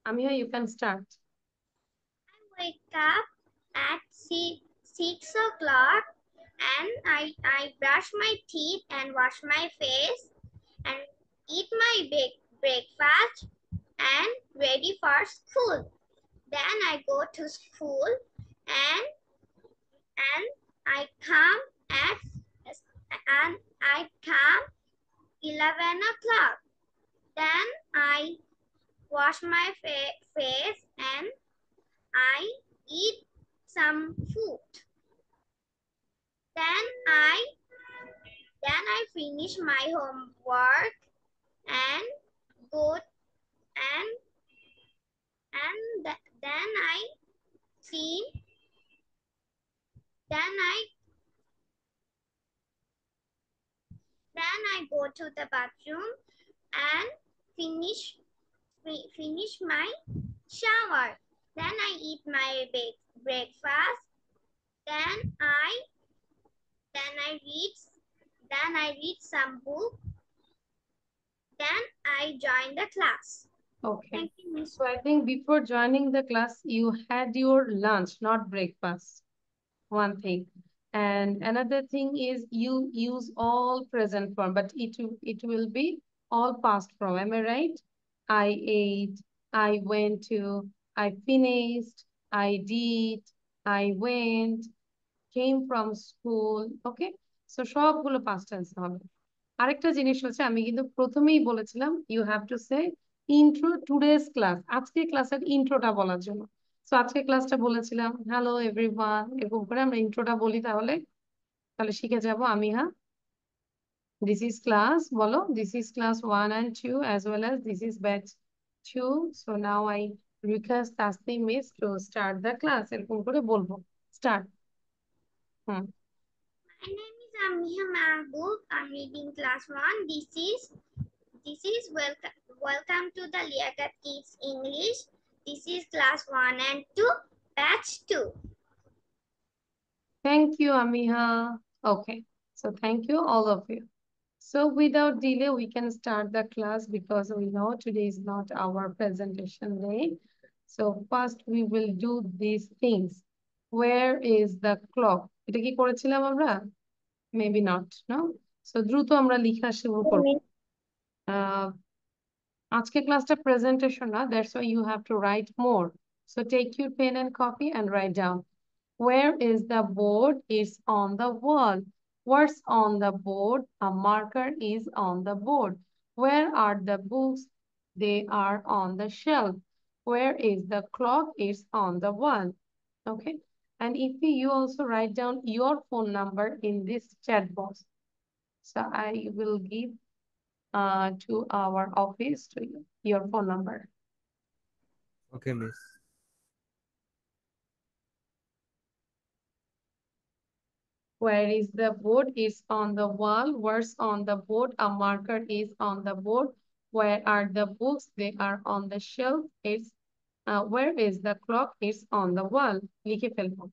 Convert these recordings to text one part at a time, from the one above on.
Amia, you can start. I wake up at 6 o'clock and I brush my teeth and wash my face and eat my breakfast and ready for school. Then I go to school and and I come at and I come 11 o'clock. Then I wash my face and I eat some food. Then I then I finish my homework and go then I clean. Then I go to the bathroom and finish finish my shower. Then I eat my breakfast. Then I then I read some book. Then I join the class. Okay. Thank you, Miss. So I think before joining the class, you had your lunch, not breakfast. One thing. And another thing is you use all present form, but it will be all past form. Am I right? I ate, I went to, I finished, I did, I went, came from school. Okay? So সবগুলো past tense হবে। আরেকটা জিনিস হচ্ছে আমি কিন্তু প্রথমেই বলেছিলাম you have to say intro today's class, আজকে ক্লাসের ইন্ট্রোটা বলার জন্য। তো আজকে ক্লাসটা বলেছিলাম হ্যালো এভরিওয়ান, এরকম করে আমরা ইন্ট্রোটা বলি, তাহলে তাহলে শিখে যাব। আমি হ্যাঁ, দিস ইজ ক্লাস, বলো this is class 1 and 2 as well as this is batch 2. So now I request Tasneem miss to start the class, এরকম করে বলবো। Start. Hmm. My name is Amiha Mahbub. I'm reading class 1. This is welcome to the Liaquat Kids English. This is class 1 and 2, batch 2. Thank you, Amiha. Okay, so thank you, all of you. So without delay, we can start the class because we know today is not our presentation day. So first we will do these things. Where is the clock? এটা কি করেছিলাম আমরা? Maybe not, no? So দ্রুত আমরা লিখা শুরু করব। আহ আজকে ক্লাসটা presentation না, that's why you have to write more. So take your pen and copy and write down. Where is the board? Is on the wall. What's on the board? A marker is on the board. Where are the books? They are on the shelf. Where is the clock? It's on the wall. Okay. And if you also write down your phone number in this chat box. So I will give to our office to you your phone number. Okay, miss. Where is the board? Is on the wall. Where's on the board? A marker is on the board. Where are the books? They are on the shelf. Where is the clock? It's on the wall. লিখে ফেলবো।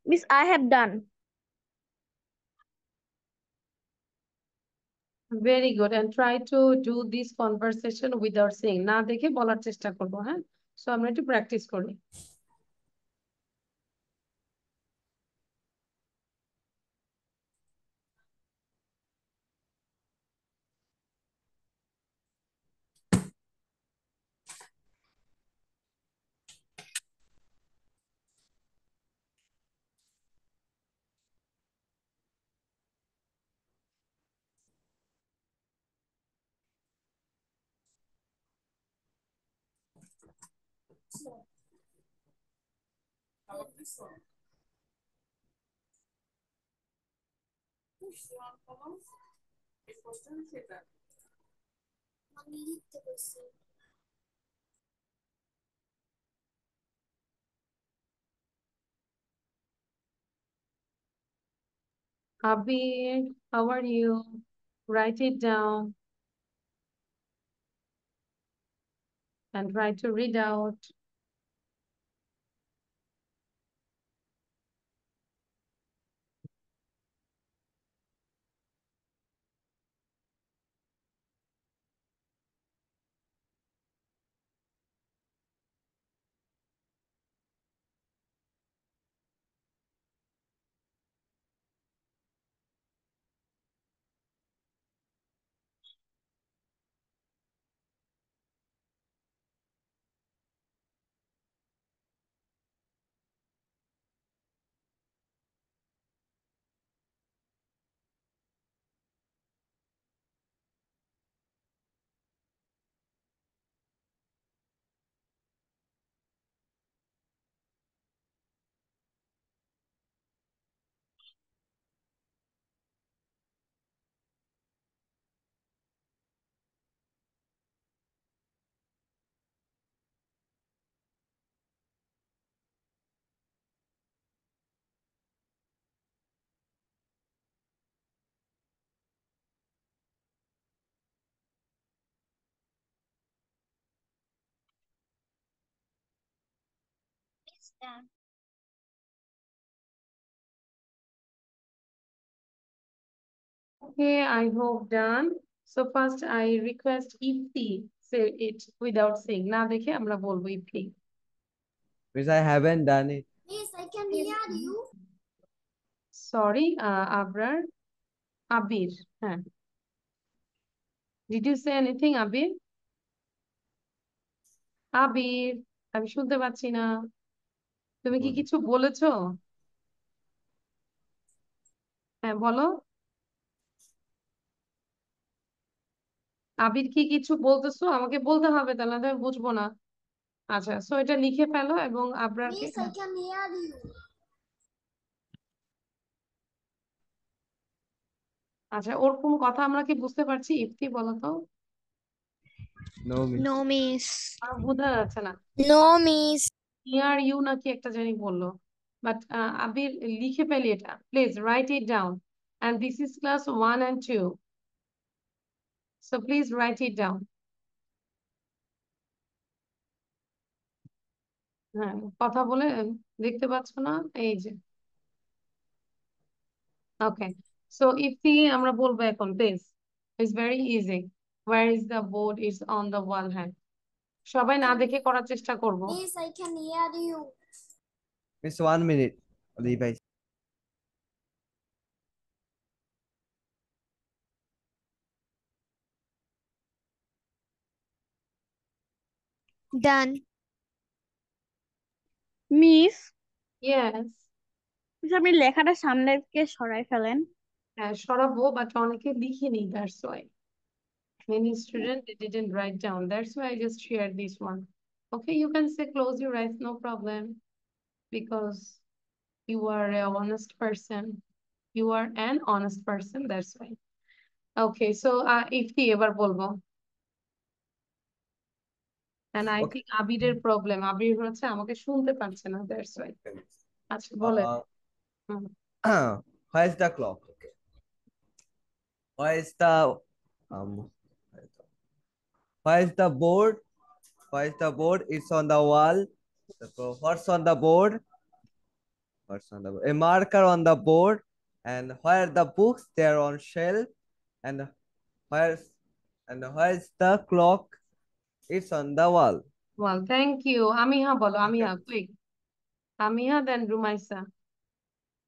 Miss, I have done. Very good. And try to do this conversation without saying. না দেখে বলার চেষ্টা করবো, হ্যাঁ? So আমরা একটু প্র্যাকটিস করি। Abir, how are you? Write it down and try to read out. It's done. Okay, I hope done. So first I request Ifti say it without saying. না দেখে আমরা বলবো Ifti. Miss, I haven't done it. Miss, I can hear you. Sorry, Abrar. Abir. হ্যাঁ। Did you say anything, Abir? আবির, আমি শুনতে পাচ্ছি না। তুমি কি কিছু বলেছো? হ্যাঁ, বলো। আবির কি কিছু বলতেছো? আমাকে বলতে হবে, তাহলে তো আমি বুঝবো না। আচ্ছা, সো এটা লিখে ফেলো এবং আবরারকে। Miss, I can hear you. আচ্ছা, ওর কোন কথা আমরা কি বুঝতে পারছি? ইফতি বলো তো। No, miss. No, miss. আর বোঝা যাচ্ছে না। No, miss. নিয়ার ইউ নাকি একটা জানি বললো, বাট আবির লিখে ফেলি এটা, please write it down. And this is class 1 and 2, so please write it down. হ্যাঁ, কথা বলে দেখতে পাচ্ছ না? এই যে, ওকে। সো ইফতি আমরা বলবো এখন, please. It's very easy. Where is the board? Is on the wall. হ্যাঁ, সবাই না দেখে করার চেষ্টা করব। Miss, I can hear you. Miss, 1 minute. Levi. Done. Miss, yes. আপনি লেখাটা সামনেকে সরাই ফেলেন। হ্যাঁ, সরাবো, বাট অনেকে লিখিনি, that's why. Many students they didn't write down. That's why I just shared this one. Okay, you can say close your eyes, no problem, because you are a honest person. You are an honest person, that's why. Okay, so Ifti এবার বলবো। And I think আবিরের problem, আবির হচ্ছে আমাকে শুনতে পারছে না, that's why. আচ্ছা, বলে। Where's the clock? Okay. Where's the um where's the board? Where's the board? It's on the wall. So what's on the board? What's on the board? A marker on the board, and where the books they're on shelf, and where's where's the clock? It's on the wall. Well, thank you. আমিহা বলো, আমিহা, quick. আমিহা, then Rumaisa.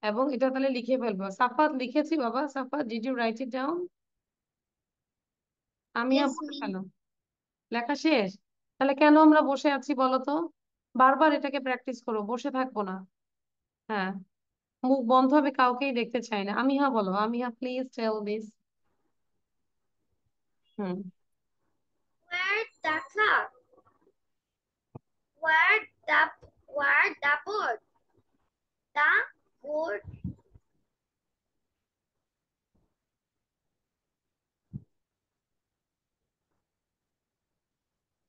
এবং এটা তাহলে লিখে ফেলবো। সাফাত লিখেছি বাবা, সাফাত, did you write it down? আমিহা Yes, বলে ma'am. ফেলো। লেখা শেষ? তাহলে কেন আমরা বসে আছি বলো তো? বারবার এটাকে প্র্যাকটিস করো, বসে থাকবো না। হ্যাঁ, মুখ বন্ধ হবে, কাউকেই দেখতে চাই না। আমিহা বলো, Amiha, please tell this. Hmm, Where the clock? Where the board? The board.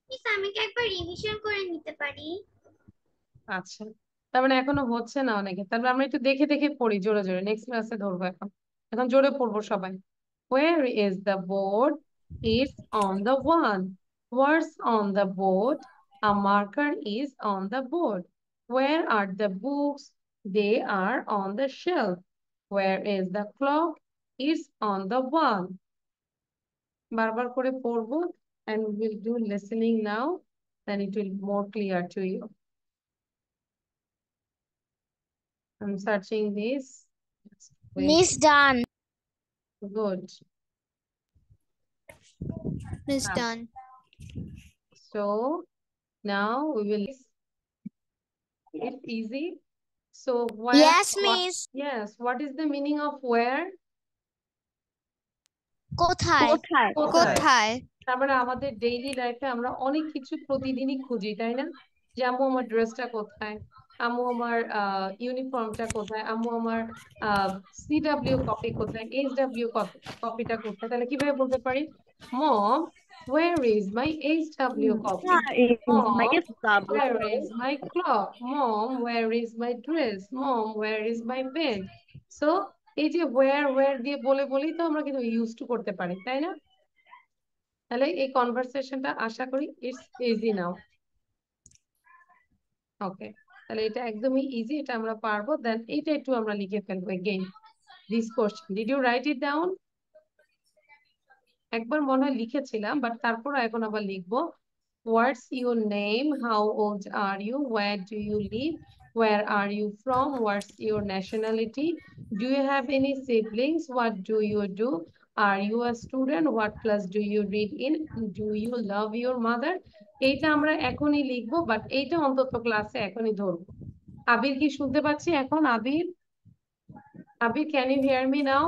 Miss আমি কি একবার রিভিশন করে নিতে পারি? আচ্ছা, তার মানে এখনো হচ্ছে না অনেকে। তারপর আমরা একটু দেখে দেখে পড়ি জোরে জোরে, নেক্সট ক্লাসে ধরবো। এখন এখন জোরে পড়বো সবাই। Where is the board? It's on the wall. What's on the board? A marker is on the board. Where are the books? They are on the shelf. Where is the clock? It's on the wall. বারবার করে পড়বো, and we'll do listening now, then it will be more clear to you. I'm searching this. Just wait. Miss done. Good. Miss Ah. done. So now we will. It's easy. So where? Yes, Miss. Yes. What is the meaning of where? কোথায়? কোথায়? কোথায়? তার মানে আমাদের daily লাইফে আমরা অনেক কিছু প্রতিদিনই খুঁজি, তাই না? যে আম্মু আমার ড্রেসটা কোথায়, আম্মু আমার ইউনিফর্মটা কোথায়, আম্মু আমার সিডব্লিউ কপি কোথায়, এইচডব্লিউ কপিটা কোথায়। তাহলে কিভাবে বলতে পারি? মম, where is my HW copy? Mom, where is my clock? Mom, where is my dress? Mom, where is my bed? So এই যে where দিয়ে বলে বলেই তো আমরা কিন্তু ইউজ টু করতে পারি, তাই না? তাহলে এই কনভারসেশনটা আশা করি ইটস ইজি নাও। ওকে, তাহলে এটা একদমই ইজি, এটা আমরা পারবো। দেন এটা একটু আমরা লিখে ফেলবো again this question. Did you write it down? একবার মনে হয় লিখেছিলাম, বাট তারপর এখন আবার লিখবো। What's your name? How old are you? Where do you live? Where are you from? What's your nationality? Do you have any siblings? What do you do? Are you a student? What class do you read in? Do you love your mother? এইটা আমরা এখনই লিখবো, but এইটা অন্তত ক্লাসে এখনই ধরবো। আবির কি শুনতে পাচ্ছি এখন? Abir, Abir, can you hear me now?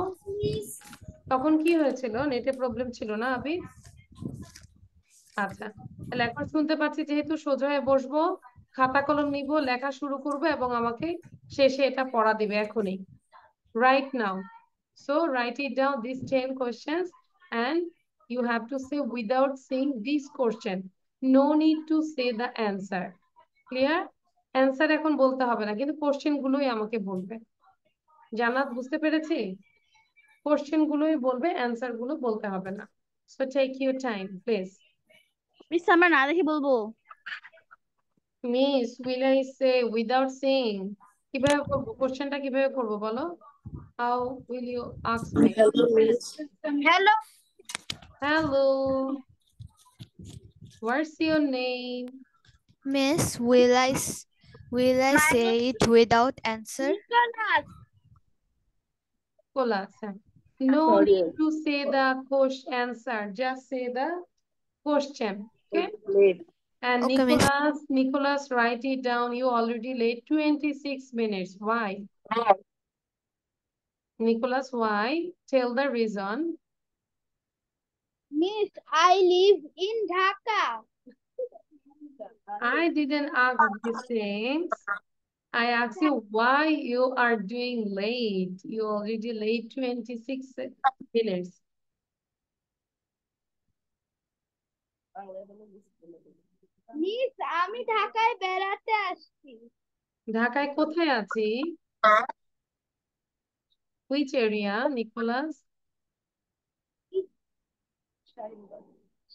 তখন কি হয়েছিল? নেটে প্রবলেম ছিল না আবির? আচ্ছা, তাহলে এখন শুনতে পাচ্ছি, যেহেতু সোজা হয়ে বসবো, খাতা কলম নিব, লেখা শুরু করবো এবং আমাকে শেষে এটা পড়া দিবে এখনই, right now. So write it down, these 10 questions, and you have to say without saying this question. No need to say the answer. Clear? Answer এখন বলতে হবে না, কিন্তু কোশ্চেন গুলোই আমাকে বলবে। জান্নাত, বুঝতে পেরেছি? কোশ্চেন গুলোই বলবে, অ্যান্সার গুলো বলতে হবে না। So take your time, please. Miss আমরা না দেখে বলবো? Miss, will I say without saying? কিভাবে করবো? কোশ্চেনটা কিভাবে করবো বলো? How will you ask me? Hello. Hello. What's your name? Miss, will I say it without answer? Colas. No need to say the question answer. Just say the question. Okay? And Okay, miss. Nicholas, write it down. You already late 26 minutes. Why? Nicholas, why? Tell the reason. Miss, I live in Dhaka. I didn't ask these things. I asked you why you are doing late. You already late 26 minutes. Miss, আমি ঢাকায় বেড়াতে আসছি। ঢাকায় কোথায় আছি? Which area, Nicholas?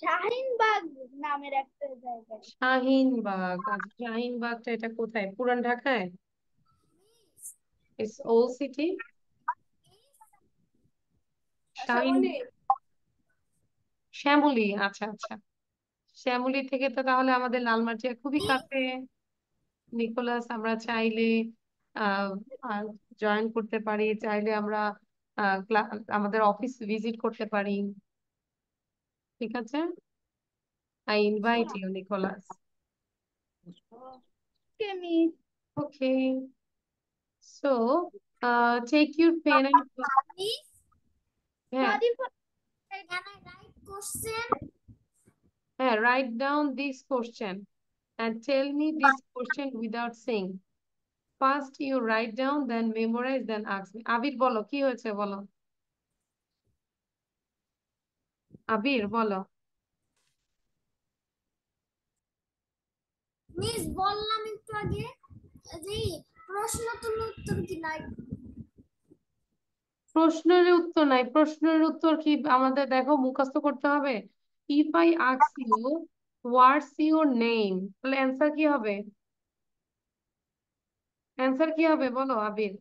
Shaheen Bagh নামের একটা জায়গায়। শাহিনবাগ। আচ্ছা, শাহিনবাগটা এটা কোথায়? পুরান ঢাকায়? It's old city. Shine. Shyamoli, আচ্ছা আচ্ছা। শ্যামলী থেকে তো তাহলে আমাদের লালমাটিয়া খুবই কাছে। নিকোলাস, আমরা চাইলে জয়েন করতে পারি, চাইলে আমরা আমাদের অফিস ভিজিট করতে পারি। ঠিক আছে, I invite you Nicholas. Okay, Miss. Okay, so take your pen and Miss, হ্যাঁ Sorry for can I write question? হ্যাঁ, write down this question and tell me this question without saying. First you write down, then memorize, then ask me. আবির বলো, কি হয়েছে বলো। আবির বলো। Miss বললাম একটু আগে যে প্রশ্ন তুলে উত্তর কি নাই। প্রশ্নের উত্তর নাই, প্রশ্নের উত্তর কি আমাদের দেখো মুখস্থ করতে হবে। If I ask you what's your name, তাহলে অ্যান্সার কি হবে? অ্যান্সার কি হবে বলো আবির।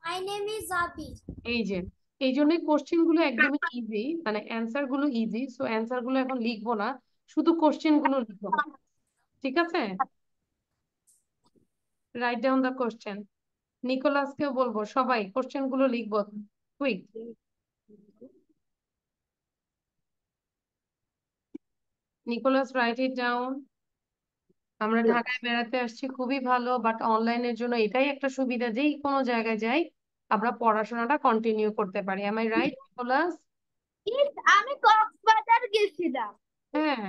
মাই নেম ইজ আবির। এই যে, এই জন্য কোশ্চেন গুলো একদমই ইজি, মানে অ্যান্সার গুলো ইজি, সো অ্যান্সার গুলো এখন লিখবো না, শুধু কোশ্চেন গুলো লিখবো। ঠিক আছে, রাইট ডাউন দ্য কোশ্চেন। নিকোলাসকে বলবো সবাই কোশ্চেন গুলো লিখবো, quick. Nicholas, write it down. আমরা ঢাকায় বেড়াতে আসছি, খুবই ভালো, বাট অনলাইনের জন্য এটাই একটা সুবিধা, যেই কোনো জায়গায় যাই আমরা পড়াশোনাটা কন্টিনিউ করতে পারি। Am I right Nicholas? Miss, আমি কক্সবাজার গেছিলাম। হ্যাঁ,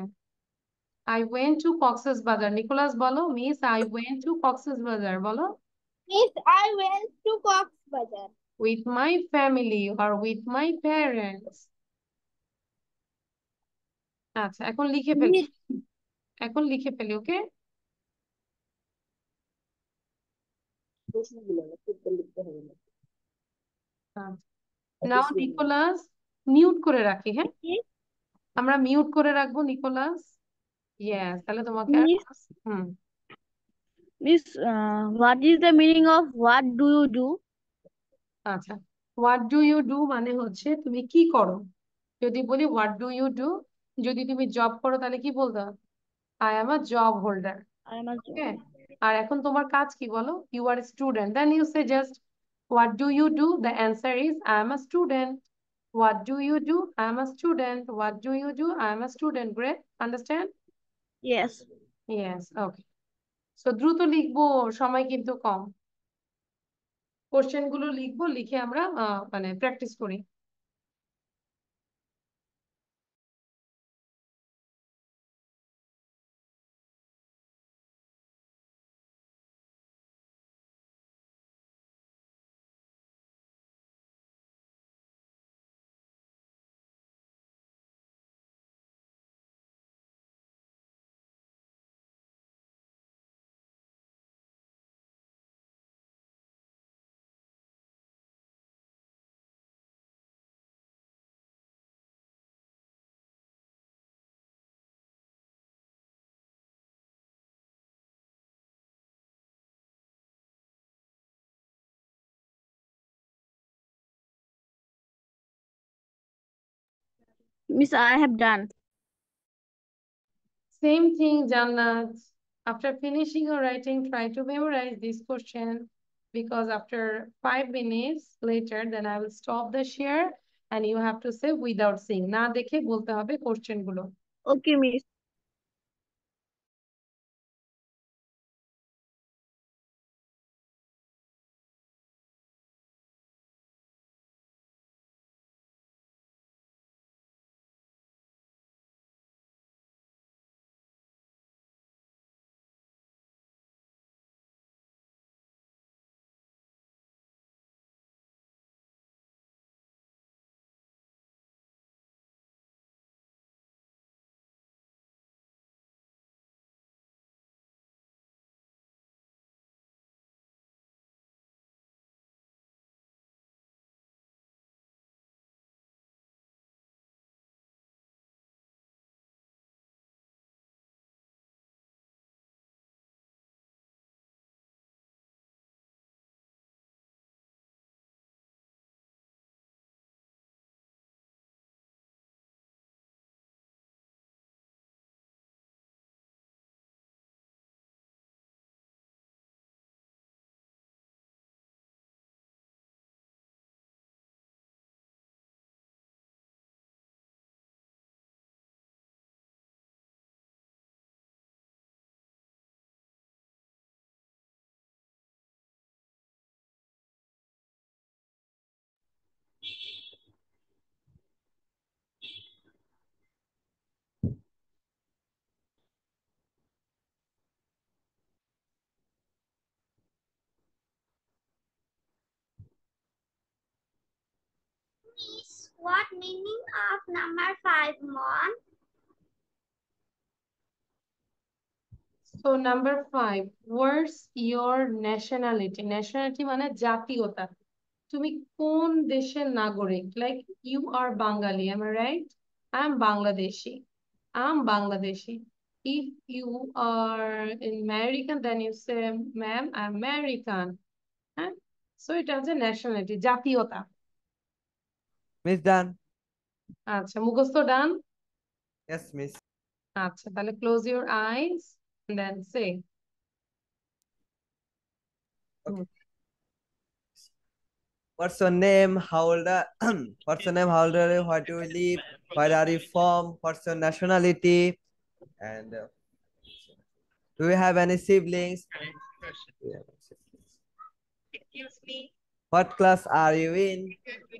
আই ওয়েন্ট টু কক্সেস বাজার। নিকোলাস বলো, miss I went to Cox's বাজার বলো। Miss, I went to Cox's Bazar. With my family or with my parents. আচ্ছা, এখন লিখে ফেলি, Miss, এখন লিখে ফেলি, ওকে। নাও নিকোলাস, মিউট করে রাখি, হ্যাঁ আমরা মিউট করে রাখবো নিকোলাস। ইয়েস, তাহলে তোমাকে আর Miss, hmm Miss, what is the meaning of what do you do? আচ্ছা, হোয়াট ডু ইউ ডু মানে হচ্ছে তুমি কি করো। যদি বলি হোয়াট ডু ইউ ডু, যদি তুমি জব করো তাহলে কি বলতো? I am a job holder. I am a okay, আর এখন তোমার কাজ কি বলো? You are student, then you say just what do you do, the answer is I am a student. What do you do? I am a student. What do you do? I am a student. Great, understand? yes. Yes, okay. So দ্রুত লিখবো, সময় কিন্তু কম। Question গুলো লিখবো, লিখে আমরা মানে practice করি। Miss, I have done. Same thing, Jannat. After finishing your writing, try to memorize this question, because after 5 minutes later, then I will stop the share and you have to say without seeing. না দেখে বলতে হবে question গুলো। Okay, Miss. Miss, what meaning of number 5, Mom? So number 5, what's your nationality? Nationality মানে জাতীয়তা। তুমি কোন দেশের নাগরিক? Like you are Bengali, am I right? I am Bangladeshi. I'm Bangladeshi. If you are American, then you say, ma'am, I'm American. হ্যাঁ? So এটা হচ্ছে nationality, জাতীয়তা। Miss done. আচ্ছা, মুখস্থ ডান? Yes, Miss. আচ্ছা, তাহলে close your eyes and then say. Okay. What's your name? How old are what's your name? How old are you? Where do you live? Where are you from? What's your nationality? And do you have any siblings? Do you have any siblings? Excuse me. What class are you in?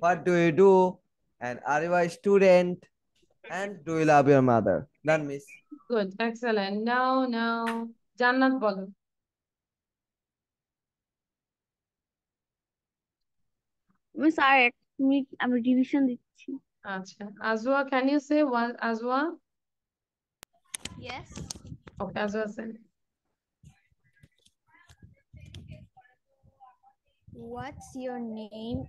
What do you do? And are you a student? And do you love your mother? Done, Miss. Good, excellent. Now, জান্নাত বলো। Miss আর এক minute আমি revision দিচ্ছি। আচ্ছা, Azwa, can you say what, Azwa? Yes. Okay, Azwa say. What's your name?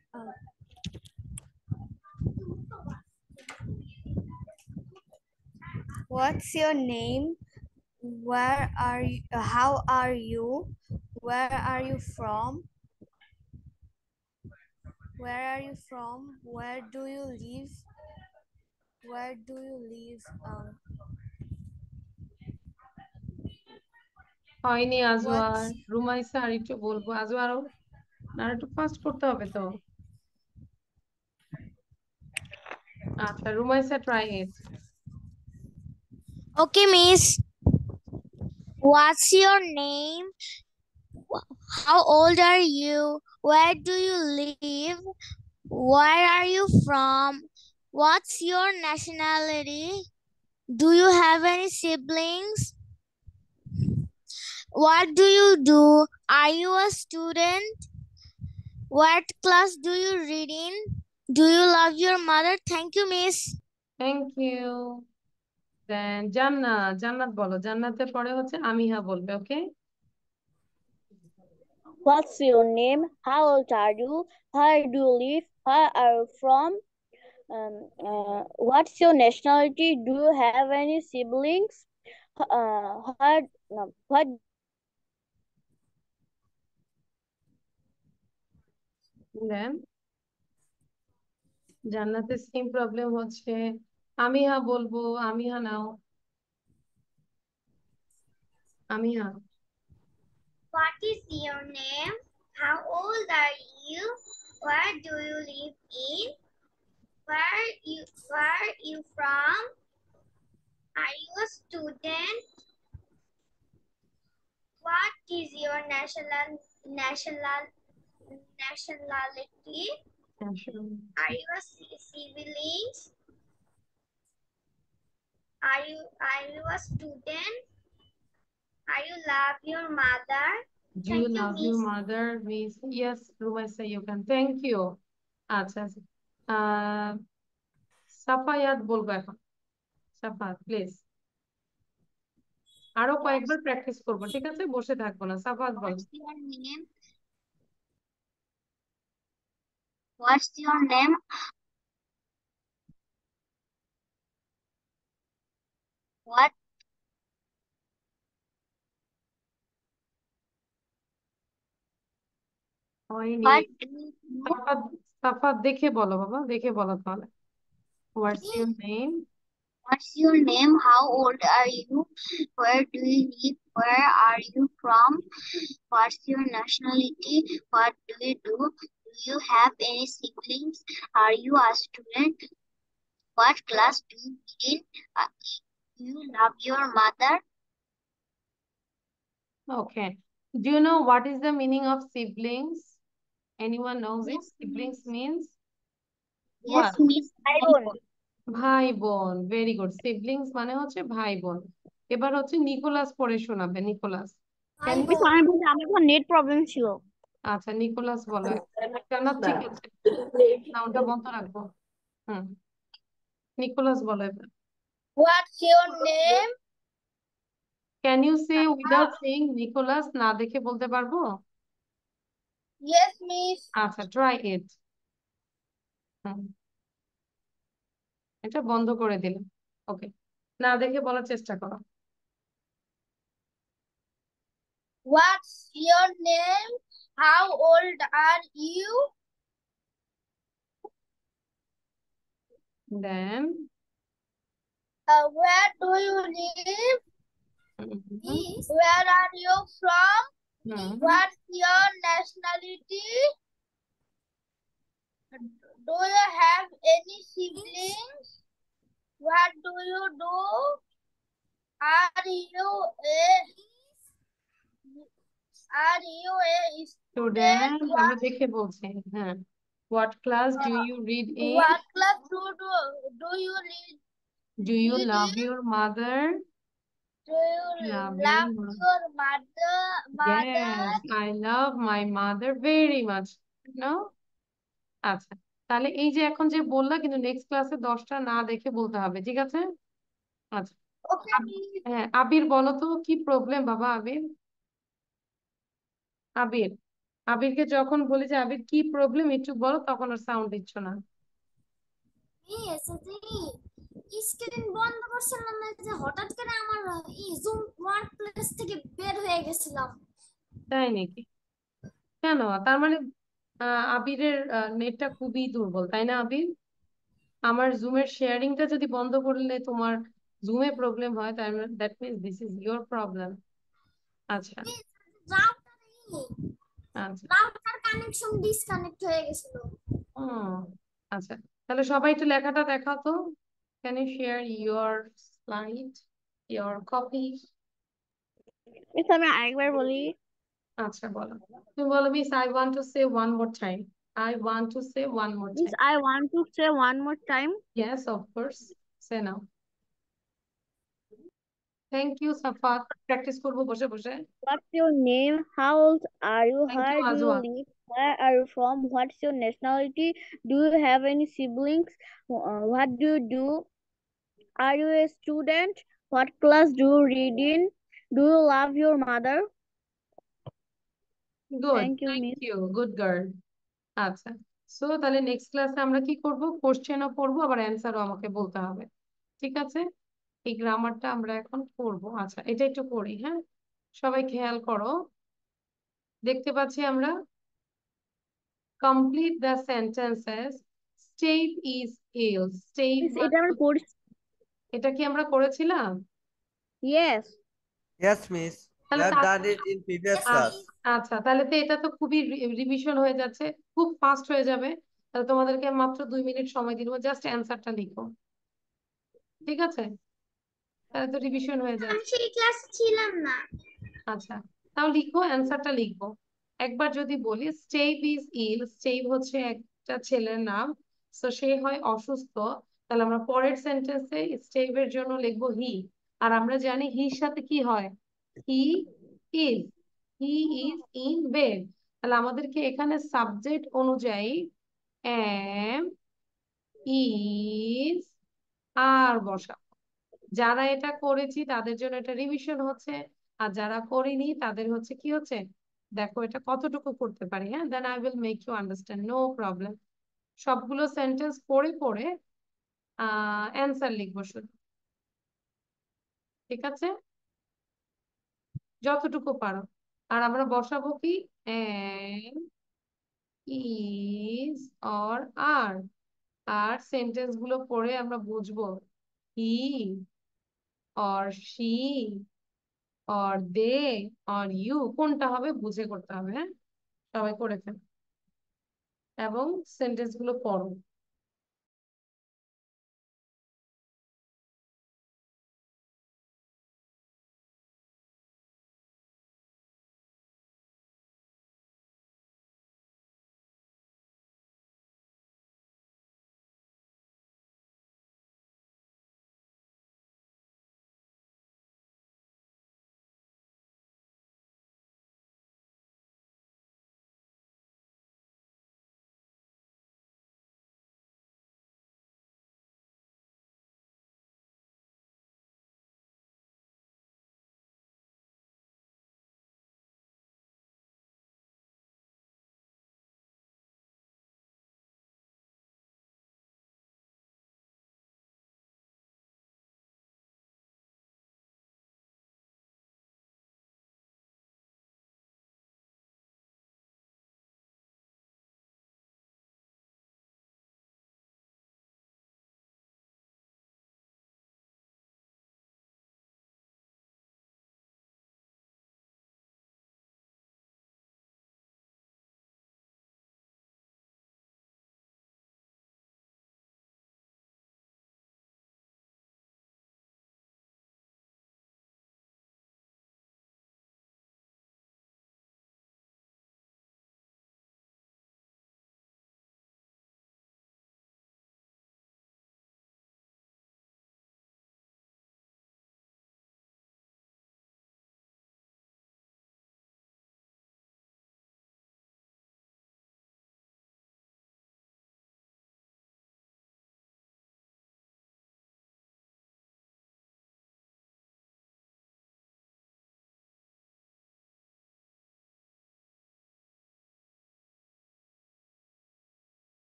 What's your name? Where are you? How are you? Where are you from? Where are you from? Where do you live? Where do you live? হয়নি আজওয়ার। What's Rumaisa আর একটু বলবো, Ajwa আরো আর একটু fast করতে হবে তো। আচ্ছা, Rumaisa try it. Okay, Miss. What's your name? How old are you? Where do you live? Where are you from? What's your nationality? Do you have any siblings? What do you do? Are you a student? What class do you read in? Do you love your mother? Thank you, Miss. Thank you. Then জান্নাত বলো। জান্নাতের পরে হচ্ছে আমিহা বলবে, ওকে? What's your name? How old are you? Where do you live? Where are you from? What's your nationality? Do you have any siblings? What Then জান্নাতের same problem হচ্ছে। আমিহা বলবো, আমিহা নাও। আমিহা। What is your name? How old are you? Where do you live in? Where you from? Are you a student? What is your nationality? Are you a siblings? Are you a student? Are you love your mother? Do Thank you you, love your Miss. mother? Miss, yes, Rumaisa, you can. Thank you. আচ্ছা, সাফায়াত বলবো এখন। সাফাত, please. আরো কয়েকবার practice করবো, ঠিক আছে? বসে থাকবো না। সাফাত বলো। What's your name? What's your name? What হয়নি। what do you do? সাফাত দেখে বলো বাবা, দেখে বলো তাহলে। What's your name? What's your name? How old are you? Where do you live? Where are you from? What's your nationality? What do you do? Do you have any siblings? Are you a student? What class do you read in? Do you love your mother? Okay. Do you know what is the meaning of siblings? Anyone knows it? Yes, Siblings Miss. means Yes, what? Miss. ভাই বোন। Very good. Siblings মানে হচ্ছে ভাই বোন। এবার হচ্ছে Nicolas পড়ে শোনাবে। নিকোলাস, ভাই মিস বোন। আমি বলছি আমার কোনো নেট প্রবলেম ছিল। আচ্ছা নিকোলাস বলো একটা না, ঠিক আছে, সাউন্ডটা বন্ধ রাখবো। হুম, নিকোলাস বলো এবার। What's your name? Can you say without saying Nicholas, না দেখে বলতে পারবো? Yes, miss. আচ্ছা ট্রাই ইট। হুম, এটা বন্ধ করে দিলাম। ওকে, না দেখে বলার চেষ্টা করো। What's your name? How old are you? Then Where do you live? Miss, Where are you from? What's hmm, your nationality? Do you have any siblings? What do you do? Are you a student? Student, আমরা দেখে বলছি। হ্যাঁ, what class do you read in? What class do you read? Do you read love in? Your mother? Do you Love your love mother. your mother? Yes, I love my mother very much. No? আচ্ছা, তাহলে এই যে এখন যে বললা, কিন্তু next ক্লাসে 10টা না দেখে বলতে হবে, ঠিক আছে? আচ্ছা, Okay, miss. হ্যাঁ আবির বলো তো কি প্রবলেম বাবা? আবির, আবির, আবিরকে যখন বলি যে আবির কি প্রবলেম একটু বলো, তখন আর সাউন্ড দিচ্ছ না। মিস স্ক্রিন বন্ধ করছিলাম না, যে হঠাৎ করে আমার জুম ওয়ার্ক প্লেস থেকে বের হয়ে গেছিলাম। তাই নাকি? কেন? তার মানে আবিরের নেটটা খুবই দুর্বল, তাই না আবির? আমার জুমের শেয়ারিংটা যদি বন্ধ করলে তোমার জুমে প্রবলেম হয়, তাই that means this is your problem. আচ্ছা, মিস, রাউটারে আচ্ছা, রাউটার কানেকশন ডিসকানেক্ট হয়ে গেছিল। ও আচ্ছা, তাহলে সবাই একটু লেখাটা দেখাও তো। Can you share your slide, your copy? Miss আমি আরেকবার বলি। আচ্ছা বলো, তুমি বলো miss, I want to say one more time. I want to say one more miss time. I want to say one more time. Yes of course, say now. Thank you Safat, practice করবো বসে বসে। What's your name? How old are you? Thank you Where do you Azwa. live? Where are you from? What's your nationality? Do you have any siblings? What do you do? Are you a student? What class do you read in? Do you love your mother? Good, Thank you, thank Miss. You, good girl. আচ্ছা, so তাহলে next ক্লাসে আমরা কি করব? কোশ্চেনও পড়বো, আবার অ্যান্সারও আমাকে বলতে হবে, ঠিক আছে? এই গ্রামারটা আমরা এখন করব। আচ্ছা, এটা একটু করি, হ্যাঁ? সবাই খেয়াল করো, দেখতে পাচ্ছি আমরা complete the sentences. Steve is ill. Steve Miss, মানে এটা আমরা পড়ছি। এটা কি আমরা করেছিলাম? Yes. Yes, miss. We তাহলে have done it in previous Yes, class. miss. আচ্ছা, তাহলে তো এটা তো খুবই রিভিশন হয়ে যাচ্ছে, খুব ফাস্ট হয়ে যাবে। তাহলে তোমাদেরকে মাত্র 2 মিনিট সময় দিব, জাস্ট অ্যান্সারটা লিখো, ঠিক আছে? তাহলে তো রিভিশন হয়ে আমি যাচ্ছে। সেই ক্লাসে ছিলাম না। আচ্ছা, তাও লিখো, অ্যান্সারটা লিখবো। একবার যদি বলি স্টেভ ইজ ইল, স্টেভ হচ্ছে একটা ছেলের নাম, তো সে হয় অসুস্থ, তাহলে আমরা পরের সেন্টেন্সে স্টেভের জন্য লিখবো হি। আর আমরা জানি হির সাথে কি হয়? He is, he is in bed. তাহলে আমাদেরকে এখানে সাবজেক্ট অনুযায়ী এম, ইজ, আর বসাবো। যারা এটা করেছি তাদের জন্য এটা রিভিশন হচ্ছে, আর যারা করিনি তাদের হচ্ছে কি হচ্ছে, দেখো এটা কতটুকু করতে পারি। হ্যাঁ, then I will make you understand, no problem. সবগুলো সেন্টেন্স পড়ে পড়ে অ্যান্সার লিখবো শুধু, ঠিক আছে? যতটুকু পারো। আর আমরা বসাবো কি, এম, ইজ, অর, আর। আর সেন্টেন্স গুলো পড়ে আমরা বুঝবো he, or she, or they, or you কোনটা হবে বুঝে করতে হবে। হ্যাঁ, সবাই করে ফেল এবং সেন্টেন্স গুলো পড়ো।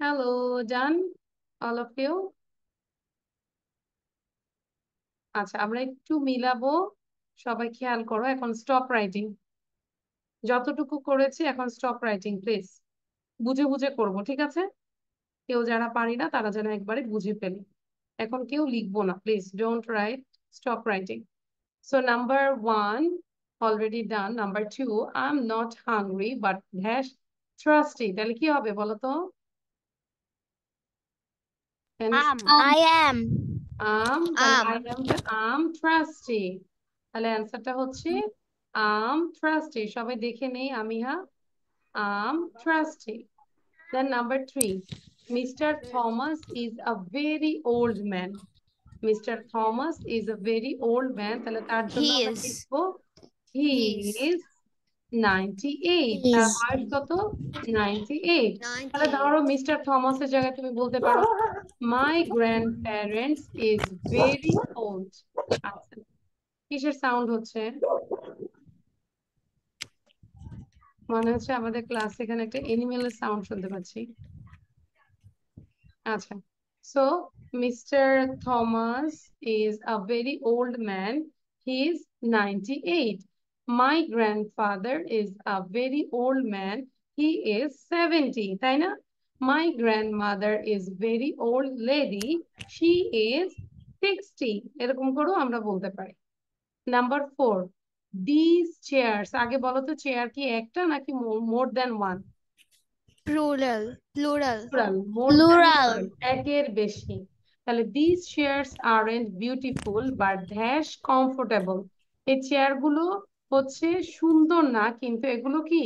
Hello, done? All of you? আচ্ছা, আমরা একটু মিলাবো। সবাই খেয়াল করো, এখন স্টপ রাইটিং। যতটুকু করেছি এখন স্টপ রাইটিং প্লিজ। বুঝে বুঝে করবো, ঠিক আছে? কেউ যারা পারি না তারা যেন একবারে বুঝে ফেলে। এখন কেউ লিখবো না, please don't write, stop writing. So number 1 already done. Number 2, I'm not hungry but dash thirsty. তাহলে কি হবে বলো তো? I am. তাহলে I'm thirsty. তাহলে অ্যান্সারটা হচ্ছে I'm thirsty. সবাই দেখে নেই আমিহা। I'm thirsty. Then number 3, Mr. Thomas is a very old man. Mr. Thomas is a very old man. তাহলে তার জন্য He আমরা is. লিখবো he is 98. He তার is. বয়স কত? 98. তাহলে ধরো মিস্টার থমাসের জায়গায় তুমি বলতে পারো my grandparents is very old. আচ্ছা, কিসের সাউন্ড হচ্ছে? মনে হচ্ছে আমাদের ক্লাসে এখানে একটা এনিমেলের সাউন্ড শুনতে পাচ্ছি। আচ্ছা, so Mr. Thomas is a very old man. He is 98. My grandfather is a very old man. He is 70. তাই না? My grandmother is very old lady. She is 60. এরকম করেও আমরা বলতে পারি। Number 4, these chairs. আগে বলো তো চেয়ার কি একটা নাকি more than one? Plural. Plural. More Plural. than one. একের বেশি। তাহলে these chairs aren't beautiful but dash comfortable. এই চেয়ারগুলো হচ্ছে সুন্দর না, কিন্তু এগুলো কি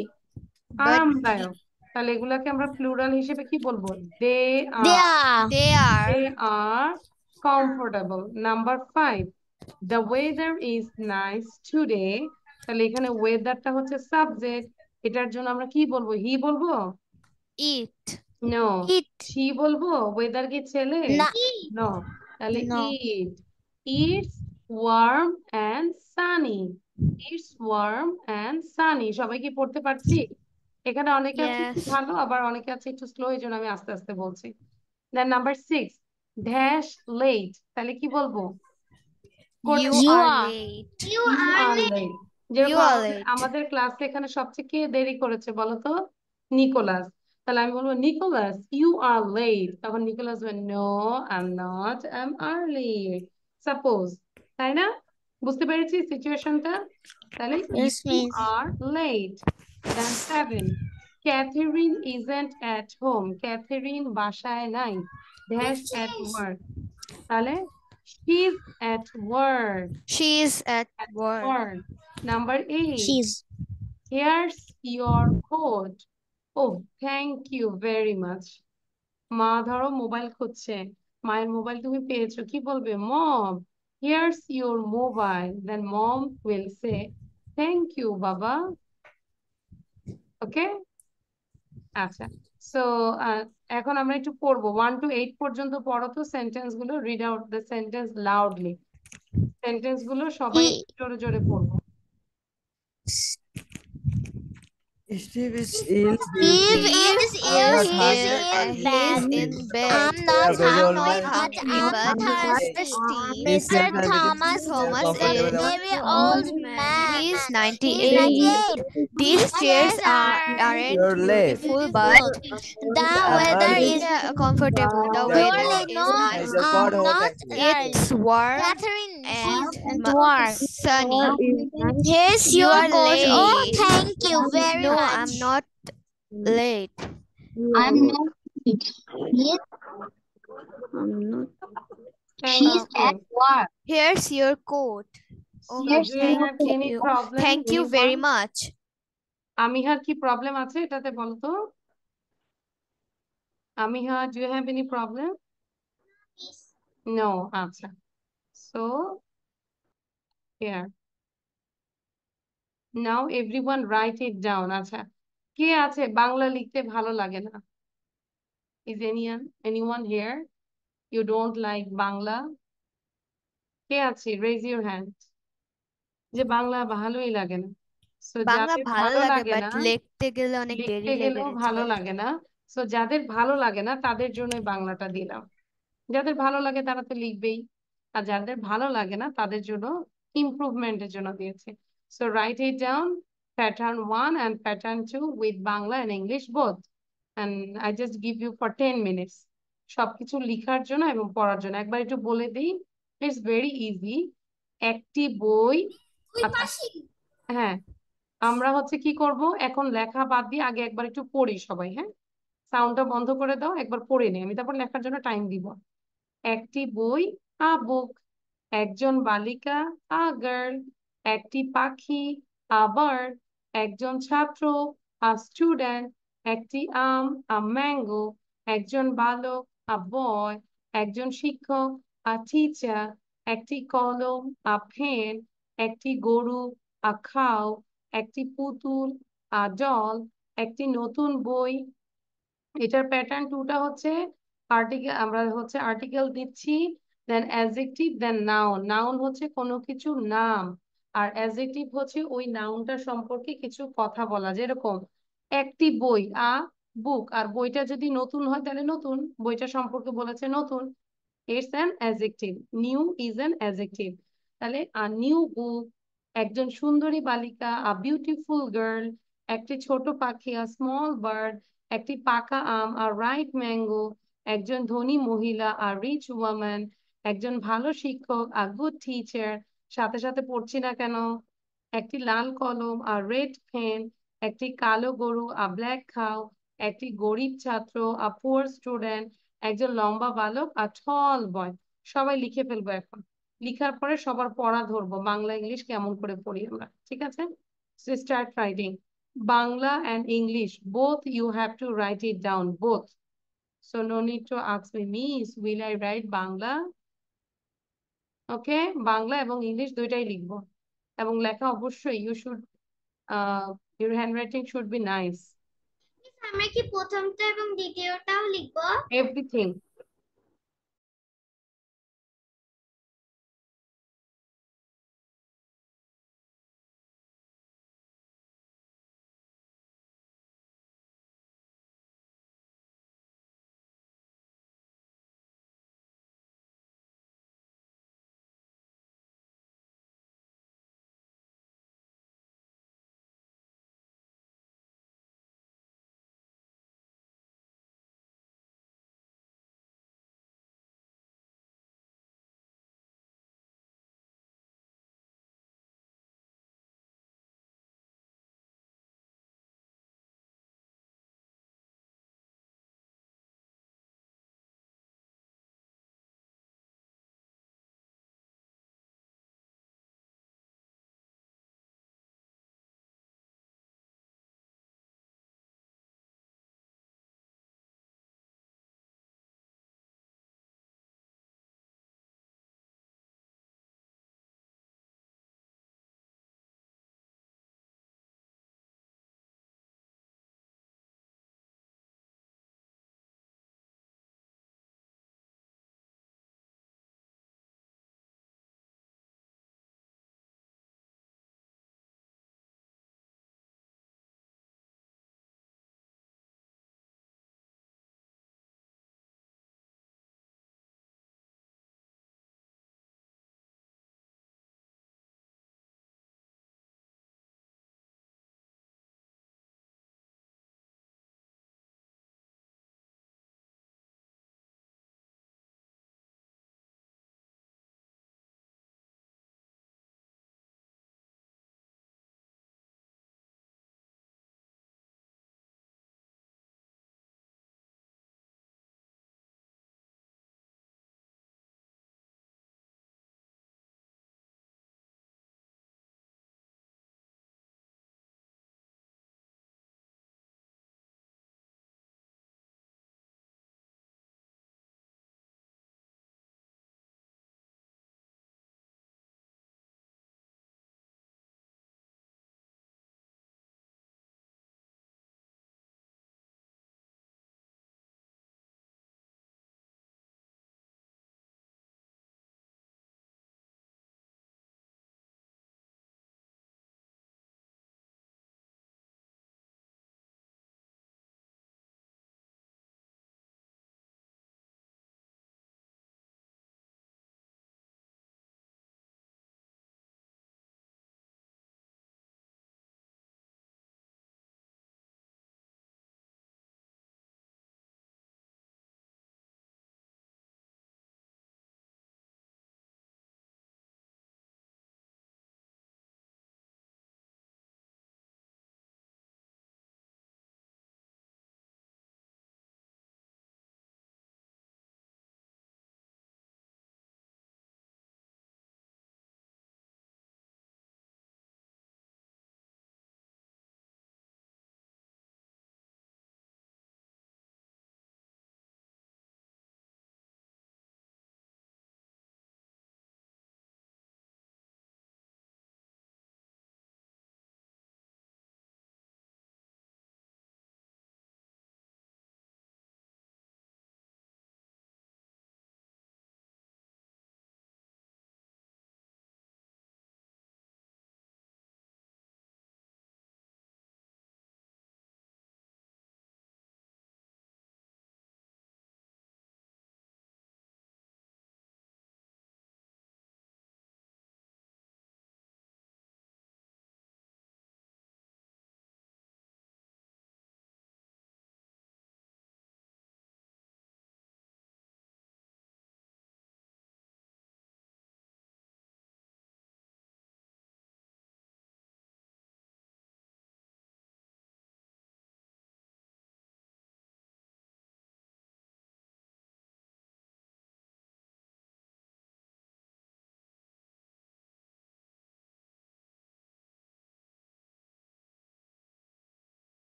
আরামদায়ক। তাহলে এগুলাকে আমরা প্লুরাল হিসেবে কি বলবো? They They are. are. They are. They are comfortable. Number 5, the weather is nice today. তাহলে এখানে ওয়েদারটা হচ্ছে সাবজেক্ট, এটার জন্য আমরা কি বলবো? হি বলবো? It. নো। It. শি বলবো? ওয়েদার কি ছেলে? না। নো। তাহলে No. It. It's warm and sunny. It's warm and sunny. সবাই কি পড়তে পারছি? এখানে অনেকে আছে একটু Yes. ভালো, আবার অনেকে আছে একটু স্লো, এই জন্য আমি আস্তে আস্তে বলছি। দেন নাম্বার 6, ড্যাশ লেট। তাহলে কি বলবো? You You are are. late. You You are are late. late. You যেরকম are late. আমাদের ক্লাসে এখানে সবচেয়ে কে দেরি করেছে বলো তো? নিকোলাস। তাহলে আমি বলবো নিকোলাস ইউ আর লেট। তখন নিকোলাস বলবে no I am not, I am early. Suppose, তাই না? বুঝতে পেরেছি সিচুয়েশনটা? তাহলে Yes, you miss. Are late. Then 7, Catherine isn't at home. Catherine বাসায় নাই, ড্যাশ অ্যাট ওয়ার্ক। তাহলে she is at work. She is at work. Work. Number 8, She's. here's your coat. Oh, thank you very much. মা ধরো mobile খুঁজছে, মায়ের mobile তুমি পেয়েছো, কি বলবে? মম, here's your mobile. Then mom will say thank you বাবা। ওকে, আচ্ছা। সো এখন আমরা একটু পড়বো। 1 to 8 পর্যন্ত পড়ো তো সেন্টেন্স গুলো। Read out the sentence loudly. Sentence গুলো সবাই জোরে জোরে পড়বো। Steve is ill. Steve is ill. not He hungry, is but in he bed. is in ill. bed. I'm not Yeah, very old hungry, man. but Hungry, I'm but thirsty. thirsty. Mr. Thomas Thomas is a is very old man. He's He's 98. 98. These chairs Chairs aren't You're late. beautiful, but The I'm weather early. is comfortable. The Yeah, weather surely is not. nice. the God who Not thank you. It's early. warm Catherine, she's and at work. sunny. Here's You your are coat. Oh, late. thank you very No, much. I'm not late. I'm not. Yes, Thank she's you. at work. Here's your coat. Oh, So do you have thank any you. problem? Thank you very anyone? much. আমিহার কি problem আছে এটাতে বলো তো? আমিহা, do you have any problem? No. আচ্ছা, so here now everyone write it down. আচ্ছা, কে আছে বাংলা লিখতে ভালো লাগে না? Is anyone here you don't like Bangla? কে আছে? Raise your hand. যে বাংলা ভালোই লাগে না। So বাংলা যাদের ভালো ভালো লাগে লাগে বাট না, লিখতে গেলে অনেক দেরি লিখতে লেগে গেলেও ভালো যায়। লাগে না, সো যাদের ভালো লাগে না তাদের জন্য বাংলাটা দিলাম, যাদের ভালো লাগে তারা তো লিখবেই, আর যাদের ভালো লাগে না তাদের জন্য ইমপ্রুভমেন্টের জন্য দিয়েছে। So right it down, pattern 1 and pattern 2 with Bangla and English both, and I just give you for 10 minutes সবকিছু লিখার জন্য এবং পড়ার জন্য। একবার একটু বলে দিই, ইটস ভেরি ইজি। একটি বই, ওই আচ্ছা পাশে। হ্যাঁ, আমরা হচ্ছে কি করব এখন, লেখা বাদ দিয়ে আগে একবার একটু পড়ি সবাই, হ্যাঁ, সাউন্ডটা বন্ধ করে দাও, একবার পড়ে নিই, আমি তারপর লেখার জন্য টাইম দিব। একটি বই, আ বুক। একজন বালিকা, আ গার্ল। একটি পাখি, আ বার্ড। একজন ছাত্র, আ স্টুডেন্ট। একটি আম, আ ম্যাঙ্গো। একজন বালক, আ বয়। একজন শিক্ষক, আ টিচার। একটি কলম, আ পেন। একটি গরু, আ খাও। একটি পুতুল, আ ডল। একটি নতুন বই। এটার প্যাটার্ন টুটা হচ্ছে আর্টিকেল, আমরা হচ্ছে আর্টিকেল দিচ্ছি, দেন অ্যাডজেক্টিভ, দেন নাউন। নাউন হচ্ছে কোনো কিছু নাম, আর অ্যাডজেক্টিভ হচ্ছে ওই নাউনটা সম্পর্কে কিছু কথা বলা, যেরকম একটি বই, আ বুক, আর বইটা যদি নতুন হয় তাহলে নতুন, বইটা সম্পর্কে বলেছে নতুন, it's an adjective. New is an adjective. তাহলে আ নিউ বুক। একজন সুন্দরী বালিকা, আ বিউটিফুল গার্ল। একটি ছোট পাখি, আ স্মল বার্ড। একটি পাকা আম, আ রাইট ম্যাঙ্গো। একজন ধনী মহিলা, আ রিচ ওয়াম্যান। একজন ভালো শিক্ষক, আ গুড টিচার। সাথে সাথে পড়ছি না কেন? একটি লাল কলম, আ রেড পেন। একটি কালো গরু, আ ব্ল্যাক খাও। একটি গরিব ছাত্র, আ পুয়ার স্টুডেন্ট। একজন লম্বা বালক, আ টল বয়। সবাই লিখে ফেলবো এখন, লিখার পরে সবার পড়া ধরবো, বাংলা ইংলিশ কেমন করে পড়ি আমরা, ঠিক আছে? So start writing. Bangla and English, both you have to write it down, both. So no need to ask me, Miss, will I write Bangla? Okay, Bangla এবং ইংলিশ দুইটাই লিখবো, এবং লেখা অবশ্যই you should, your handwriting should be nice. আমরা কি প্রথমটা এবং দ্বিতীয়টাও লিখবো? Everything.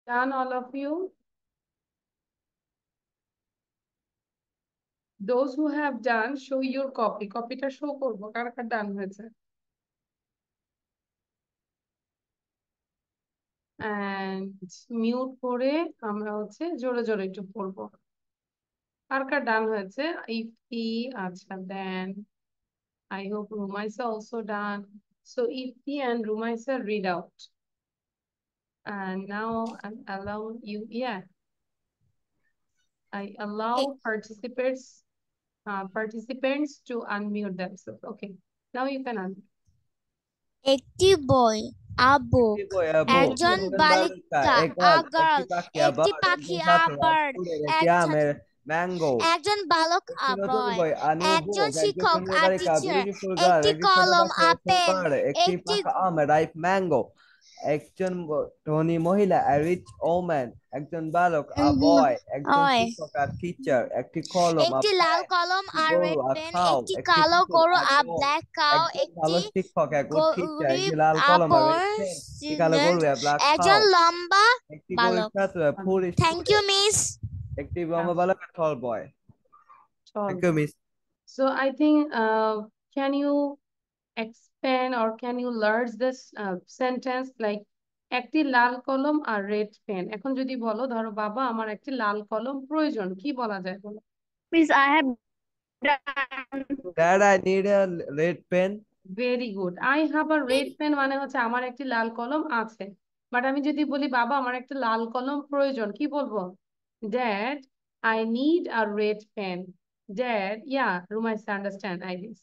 Done, all of you? Those who have done, show your copy. Copyটা show করবো কার কার done হয়েছে। And mute করে আমরা হচ্ছে জোরে জোরে একটু পড়বো। কার কার done হয়েছে? Ifti, আচ্ছা, then I hope Rumaisa also done. So Ifti and Rumaisa read out. And now I allow you, yeah. I allow participants to unmute themselves. Okay, now you can unmute. একটি বই, a book, একটি বই, a book, একজন একজন বালিকা, বালিকা, a a girl, girl, একটি একটি পাখি, ছাত্র, a bird, একটি এক আমের ম্যাঙ্গো, একজন বালক, একটি a নতুন boy, বই, a new একজন book, একটি শিক্ষক, সুন্দর a বালিকা, teacher, beautiful girl, একটি একটি ছোট কলম, পাখি, a a pen, bird, একটি একটি পাকা আম, a ripe mango, একজন ধনী মহিলা, a rich woman, একজন বালক, a boy, একজন হয়। শিক্ষক, a teacher, একটি কলম, a একটি লাল pen, কলম, একটি a গরু, red a pen, cow, একটি একটি কালো পুতুল, গরু, a a dog, black cow, একজন একটি ভালো শিক্ষক, a good teacher, একটি গরিব, লাল a কলম, a poor red pen, একটি কালো student, গরু, a black একজন cow, লম্বা একটি গরিব বালক। ছাত্র, a poor Thank you, student, miss. একটি লম্বা বালক, a tall boy. Thank you, miss. So I think, can you expand or can you learn this sentence like একটি লাল কলম আর রেড পেন। এখন যদি বলো ধরো বাবা আমার একটি লাল কলম প্রয়োজন, কি বলা যায় বলো? Miss, I have done. Dad, I need a red pen. Very good. I have a red pen মানে হচ্ছে আমার একটি লাল কলম আছে। বাট আমি যদি বলি বাবা আমার একটা লাল কলম প্রয়োজন, কি বলবো? Dad, I need a red pen. Dad, yeah, Rumaisa understand I guess.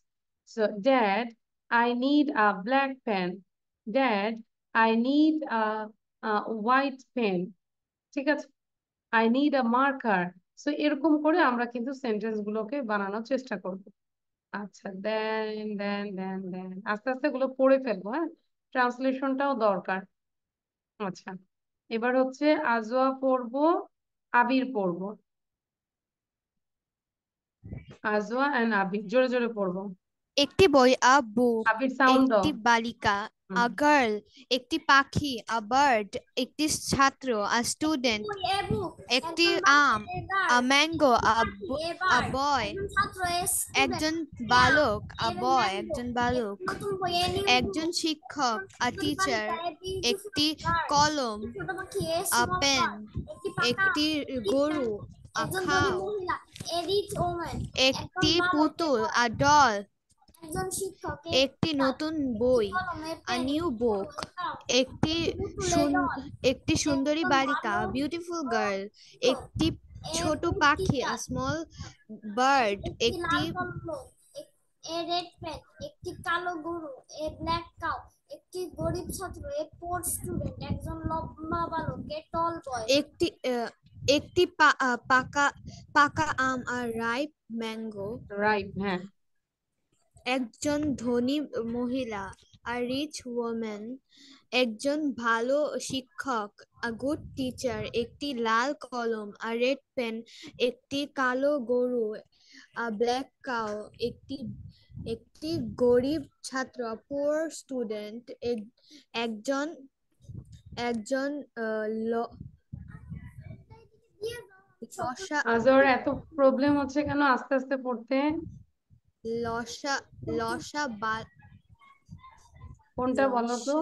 So dad, I need a black pen. Dad, I need a white pen. ঠিক আছে, I need a marker. So এরকম করে আমরা কিন্তু সেন্টেন্স গুলোকে বানানোর চেষ্টা করবো। আচ্ছা, দেন আস্তে আস্তে এগুলো পড়ে ফেলবো, হ্যাঁ, ট্রান্সলেশনটাও দরকার। আচ্ছা, এবার হচ্ছে আজোয়া পড়বো, আবির পড়বো। আজোয়া এন্ড আবির জোরে জোরে পড়বো। একটি বই, a book, আবির সাউন্ড দাও। একটি বালিকা, a girl, একটি পাখি, a bird, একটি ছাত্র, a student, একটি আম, a mango, a boy, একজন বালক, a boy, একজন বালক, একজন শিক্ষক, a teacher, একটি কলম, a pen, একটি গরু, a cow, একটি পুতুল, a doll, একটি নতুন বই, a new book, একটি সুন্দরী বালিকা, a beautiful girl, একটি ছোট পাখি, a small bird, একটি রেড পেন, একটি কালো গরু, এ ব্ল্যাক কাউ, একটি গরিব ছাত্র, এ পোর স্টুডেন্ট, একজন লম্বা বালক, এ টল বয়, একটি পাকা আম, a ripe mango, রাইট, হ্যাঁ। একজন ধনী মহিলা, a rich woman, একজন ভালো শিক্ষক, a good teacher, একটি লাল কলম, a red pen, একটি কালো গরু, a black cow, একটি গরিব ছাত্র, a poor student, একজন আজোয়ার এত প্রবলেম হচ্ছে কেন আস্তে আস্তে পড়তে? কোনটা বলো তো?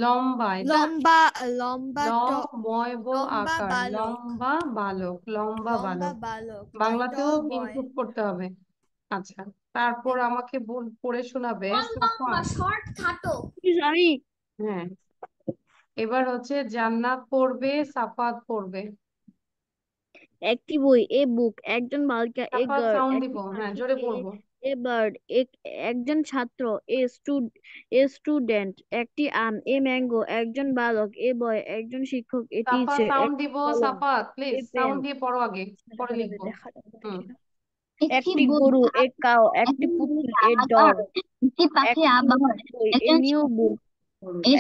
লম্বা, লম্বা আকার, লম্বা বালক, লম্বা বালক, বাংলাতেও ইনপুট করতে হবে। আচ্ছা, তারপর আমাকে পড়ে শোনাবে শর্ট খাটো। হ্যাঁ, এবার হচ্ছে জান্নাত পড়বে, সাফাত পড়বে। একটি বই, এ বুক, একজন বালিকা, এ সাফাত গার্ল, সাউন্ড একটি দিব, হ্যাঁ পাখি, জোরে পড়বো। এ বার্ড, একজন ছাত্র, এ স্টুডেন্ট, একটি আম, এ ম্যাঙ্গো, একজন বালক, এ বয়, একজন শিক্ষক, এ সাফাত টিচার, সাউন্ড একটি দিব, কলম, সাফাত প্লিজ এ পেন, সাউন্ড দিয়ে পড়ো আগে, পরে লিখবো। একটি গরু, এ কাউ, একটি পুতুল, এ ডগ, একটি পাখি, একটি আবার নতুন বই, এ একজন নিউ বুক,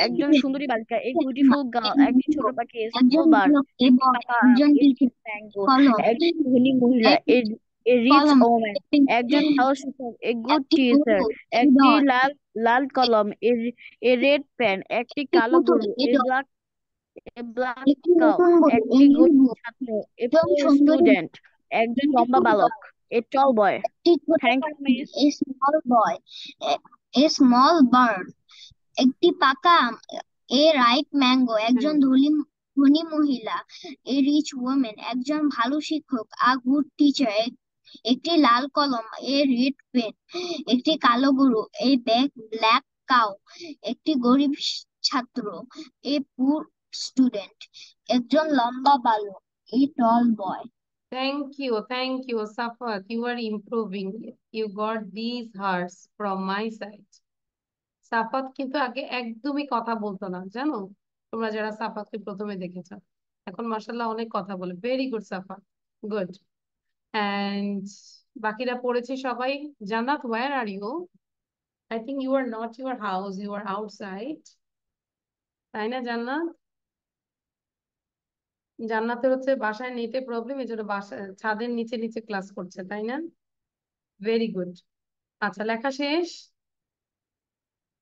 একজন সুন্দরী বালিকা, এ বিউটিফুল গার্ল, একটি ছোট পাখি, এ একজন স্মল বার্ড, বালক একটি এবং পাকা আম, একজন এ শিশু, ম্যাঙ্গো, কলম, একজন ধনী মহিলা, এ রিচ কলম, ওম্যান, একজন ভালো শিক্ষক, এ গুড একটি টিচার, গরু, একটি দল, লাল কলম, এ রেড পেন, একটি একটি কালো পুতুল, গরু, a a dog, black A black একটি cow. নতুন বই, একটি এই গরিব বই ছাত্র. A একদম poor সুন্দরী, student. একজন লম্বা বালক. A tall boy. একটি ছোট Thank you, পাখি, miss. a small boy, a small bird, একটি পাকা আম, a ripe mango, একজন ধনী মহিলা, a rich woman, একজন ভালো শিক্ষক, a good teacher, একটি লাল কলম, a red pen, একটি কালো গরু, a black cow, একটি গরিব ছাত্র, a poor student, একজন লম্বা বালক, a tall boy. Thank you, Safat. You are improving. You got these hearts from my side. সাফাত কিন্তু আগে একদমই কথা বলতো না, জানো? তোমরা যারা সাফাতকে প্রথমে দেখেছো, এখন মাশাআল্লাহ অনেক কথা বলে। Very good Safat, good. And বাকিরা পড়েছে সবাই। জান্নাত, where are you? I think you are not your house, you are outside. তাই না জান্নাত? জান্নাতের হচ্ছে বাসায় নেটে প্রবলেম, এই জন্য বাসায় ছাদের নিচে নিচে ক্লাস করছে, তাই না? Very good. আচ্ছা, লেখা শেষ?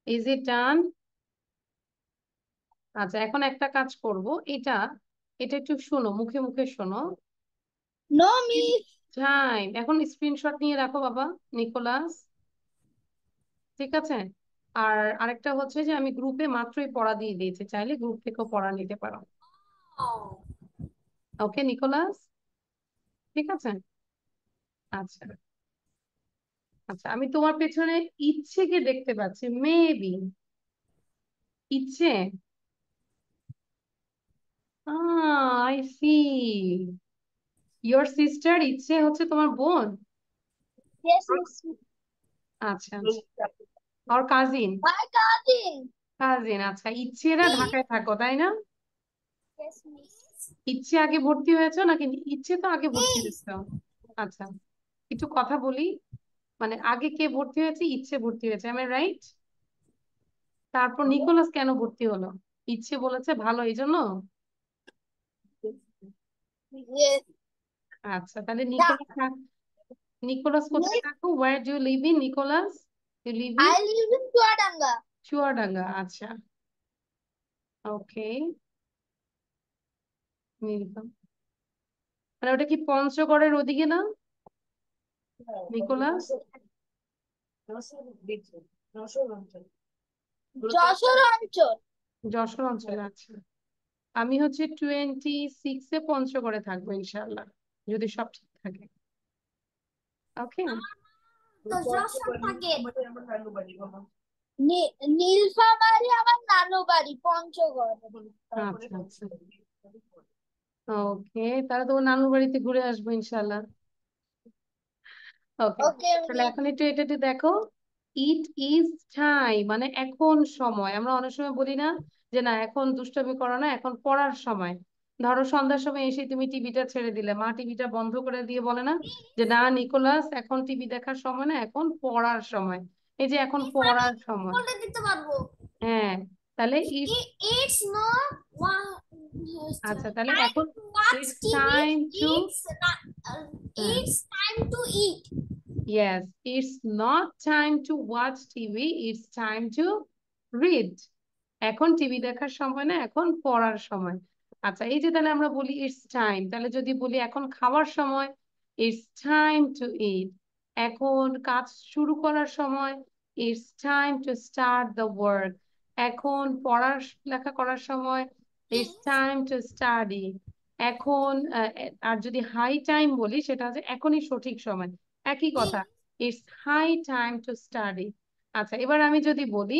ইজ ইট ডান? আচ্ছা, এখন একটা কাজ করব, এটা এটা একটু শোনো, মুখে মুখে শোনো। No, miss. টাইম। এখন স্ক্রিনশট নিয়ে রাখো বাবা নিকোলাস, ঠিক আছে? আর আরেকটা হচ্ছে যে আমি গ্রুপে মাত্রই পড়া দিয়ে দিয়েছি, চাইলে গ্রুপ থেকেও পড়া নিতে পারো। ওকে নিকোলাস, ঠিক আছে? আচ্ছা আচ্ছা, আমি তোমার পেছনে ইচ্ছেকে দেখতে পাচ্ছি, মেবি ইচ্ছে। আই সি, ইয়োর সিস্টার, ইচ্ছে হচ্ছে তোমার বোন? Yes, miss. আচ্ছা, আর কাজিন? My cousin. কাজিন, আচ্ছা। ইচ্ছেরা ঢাকায় থাকো, তাই না? Yes, miss. ইচ্ছে আগে ভর্তি হয়েছো নাকি? ইচ্ছে তো আগে ভর্তি হয়েছো। আচ্ছা, একটু কথা বলি, মানে আগে কে ভর্তি হয়েছে? ইচ্ছে ভর্তি হয়েছে, আমি রাইট? তারপর নিকোলাস কেন ভর্তি হলো? ইচ্ছে বলেছে ভালো, এই জন্য? Yes. আচ্ছা, তাহলে নিকোলাস, নিকোলাস কোথায় থাকো? Where do you live in Nicholas? You live in I live in Chuadanga. Chuadanga. আচ্ছা, ওকে। মানে ওটা কি পঞ্চগড়ের ওদিকে না নিকোলাস? যশোর অঞ্চল। যশোর অঞ্চলে। আচ্ছা, আমি হচ্ছে 26-এ পঞ্চগড়ে থাকবো ইনশাআল্লাহ, যদি সব ঠিক থাকে। ওকে, তো যশোর থাকে। নীলফামারী আমার নানু বাড়ি পঞ্চগড়। আচ্ছা আচ্ছা, ওকে। তাহলে তো নানুর বাড়িতে ঘুরে আসবো ইনশাআল্লাহ। ওকে, ওকে তাহলে এখন একটু এটা একটু দেখো। ইট ইজ টাইম মানে এখন সময়। আমরা অনেক সময় বলি না যে না এখন দুষ্টামি করো না, এখন পড়ার সময়। ধরো সন্ধ্যার সময় এসে তুমি টিভিটা ছেড়ে দিলে, মা টিভিটা বন্ধ করে দিয়ে বলে না যে না নিকোলাস এখন টিভি দেখার সময় না, এখন পড়ার সময়। এই যে এখন পড়ার সময়, বলে দিতে পারবো। হ্যাঁ। তাহলে It's not আচ্ছা, তাহলে time এখন to watch it's TV. Time to, It's time to eat. yes, it's not time to watch TV, it's time to read. এখন টিভি দেখার সময় না, এখন পড়ার সময়। আচ্ছা, এই যে তাহলে আমরা বলি ইটস টাইম, তাহলে যদি বলি এখন খাওয়ার সময়, ইটস টাইম টু ইট। এখন কাজ শুরু করার সময়, it's time to start the work. এখন লেখা করার সময়, ইটস টাইম টু স্টাডি। এখন আর যদি হাই টাইম বলি সেটা হচ্ছে এখনই সঠিক সময়, একই কথা, it's high time to study. আচ্ছা, এবার আমি যদি বলি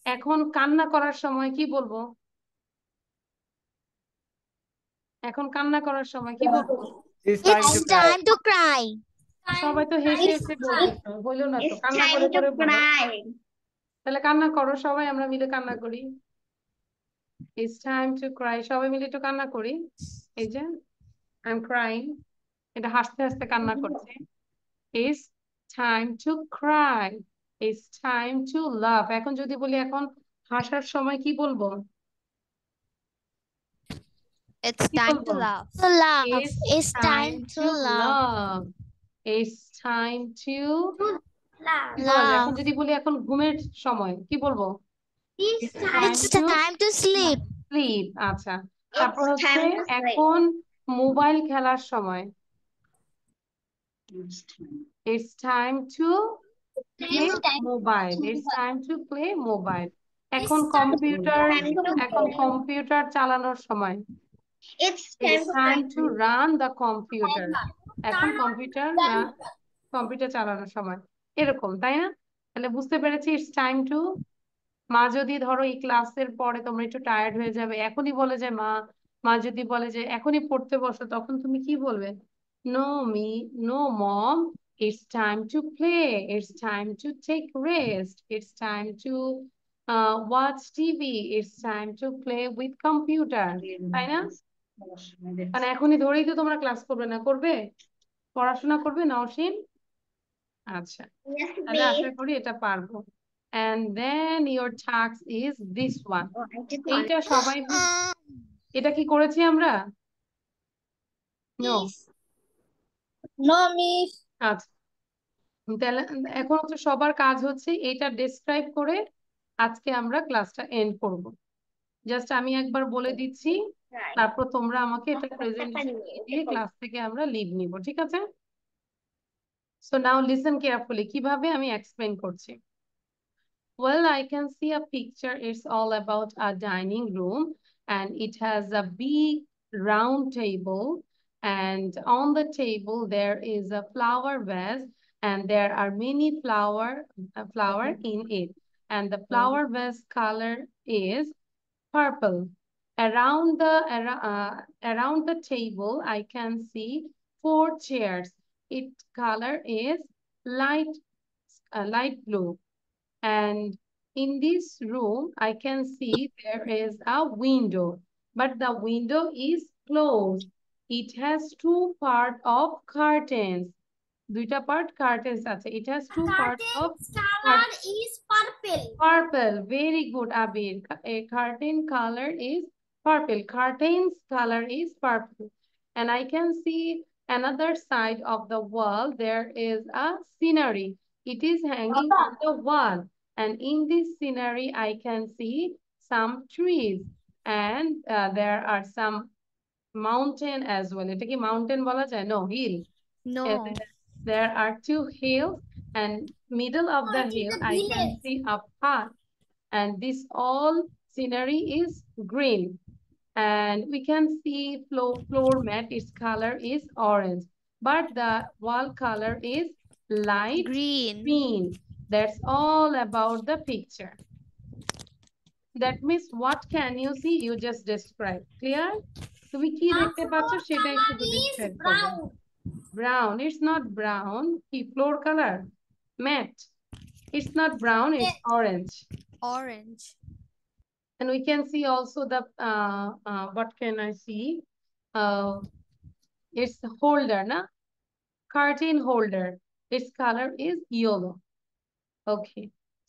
এখন কান্না করার সময়, কি বলবো? এখন কান্না করার সময় কি বলবো? It's time to It's cry. time to cry. সবাই তো হেসে হেসে বলতেছো, হইলো না তো, কান্না করে করে বলো। তাহলে কান্না করো সবাই, আমরা মিলে কান্না করি। It's time to cry, সবাই মিলে একটু কান্না করি। এই যে I'm crying, এটা হাসতে হাসতে কান্না করছে। It's time to cry, it's time to laugh। এখন যদি বলি এখন হাসার সময়, কি বলবো? It's কি time to বলবো? laugh. To laugh. It's It's time to laugh. love, it's time to কি বলা যায়? Laugh. এখন যদি বলি এখন ঘুমের সময়, কি বলবো? It's time to sleep. Slip, আচ্ছা। তারপর It's হচ্ছে time to sleep. এখন মোবাইল খেলার সময়। It's time to play It's time mobile. It's time to play mobile. এখন It's কম্পিউটার চালানোর সময়। It's It's time time to to run the computer. এখন কম্পিউটার চালানোর সময়, এরকম, তাই না? তাহলে বুঝতে পেরেছি ইটস টাইম টু। মা যদি ধরো এই ক্লাসের পরে তোমরা একটু টায়ার্ড হয়ে যাবে, এখনই বলে যে মা যদি বলে যে এখনই পড়তে বসো, তখন তুমি কি বলবে? No no mom, it's time to play, it's time to take rest, it's time to watch TV, it's time to play with computer, তাই না? মানে এখনই ধরেই তো তোমরা ক্লাস করবে না, করবে পড়াশোনা করবে না অসীম? আচ্ছা, Yes, তাহলে আশা miss. করি এটা পারবো। And then your task is this one. Oh, I did not. এইটা সবাই এটা কি করেছি আমরা? নো। No, miss. আচ্ছা, তাহলে এখন হচ্ছে সবার কাজ হচ্ছে এটা ডেসক্রাইব করে আজকে আমরা ক্লাসটা এন্ড করব। জাস্ট আমি একবার বলে দিচ্ছি, তারপর তোমরা আমাকে এটা প্রেজেন্টেশন দিয়ে ক্লাস থেকে আমরা লিভ নিব, ঠিক আছে? সো নাও লিসেন কেয়ারফুলি, কিভাবে আমি এক্সপ্লেইন করছি। Well, I can see a picture. It's all about a dining room, and it has a big round table, and on the table there is a flower vase, and there are many flower in it, and the flower vase color is purple. Around the table I can see 4 chairs. Its color is light blue. And in this room, I can see there is a window, but the window is closed. It has 2 parts of curtains. দুইটা part curtains আছে. It has 2 parts of color is purple. purple. Very good, Abir. A curtain color is purple. Curtains color is purple. And I can see another side of the wall. There is a scenery. It is hanging on the wall. And in this scenery, I can see some trees. And there are some mountain as well. এটা কি mountain বলা যায়? No, hill. No. There are 2 hills, and middle of the it is hill, a I can village. see a path. And this all scenery is green. And we can see floor mat, its color is orange. But the wall color is light green. That's all about the picture. That means what can you see? You just describe. Clear? তুমি কি দেখতে পাচ্ছ সেটাই শুধু describe করবে। Brown. It's not brown. কি floor color? Matte. It's not brown, it's orange. Orange. And we can see also the, what can I see? It's holder, na? Curtain holder. Its color is yellow. Okay.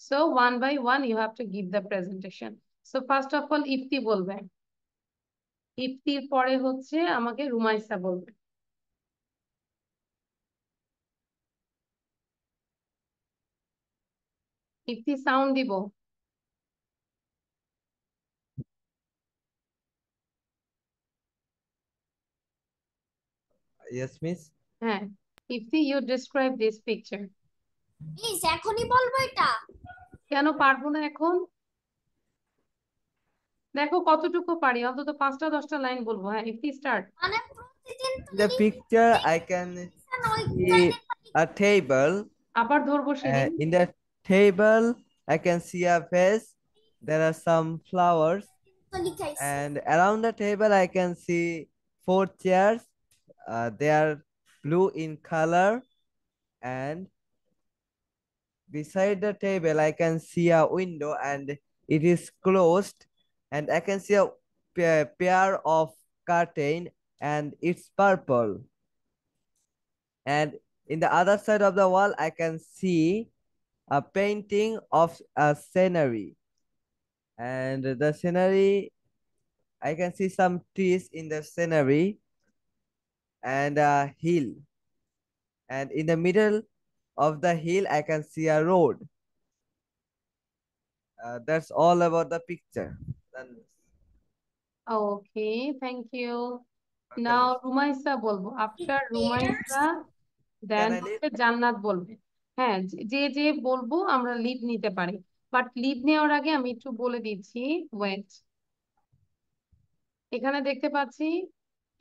So one by one, you have to give the presentation. So first of all, Ifti বলবে। ইফতির পরে হচ্ছে আমাকে রুমাইসা বলবে। Ifti sound দিব। Yes, miss. হ্যাঁ, Ifti, you describe this picture. Miss এখনই বলবো এটা? কেন পারবো না এখন? দেখো কতটুকু পারি, অন্তত 5টা 10টা লাইন বলবো। হ্যাঁ, ইফতি স্টার্ট। মানে প্রতিদিন The picture I can see a table. আবার ধরবো সেদিন। In the table, I can see a vase. There are some flowers, and around the table, I can see 4 chairs. They are blue in color, and beside the table, I can see a window, and it is closed. And I can see a pair of curtain, and it's purple. And in the other side of the wall, I can see a painting of a scenery. And the scenery, I can see some trees in the scenery and a hill. And in the middle of the hill, I can see a road. That's all about the picture. Done. Okay, thank you. Now Rumaisa বলবো, after Rumaisa then Can I leave? হচ্ছে জান্নাত বলবে। হ্যাঁ, যে যে বলবো আমরা lead নিতে পারি, বাট লিড নেওয়ার আগে আমি একটু বলে দিচ্ছি। ওয়েট, এখানে দেখতে পাচ্ছি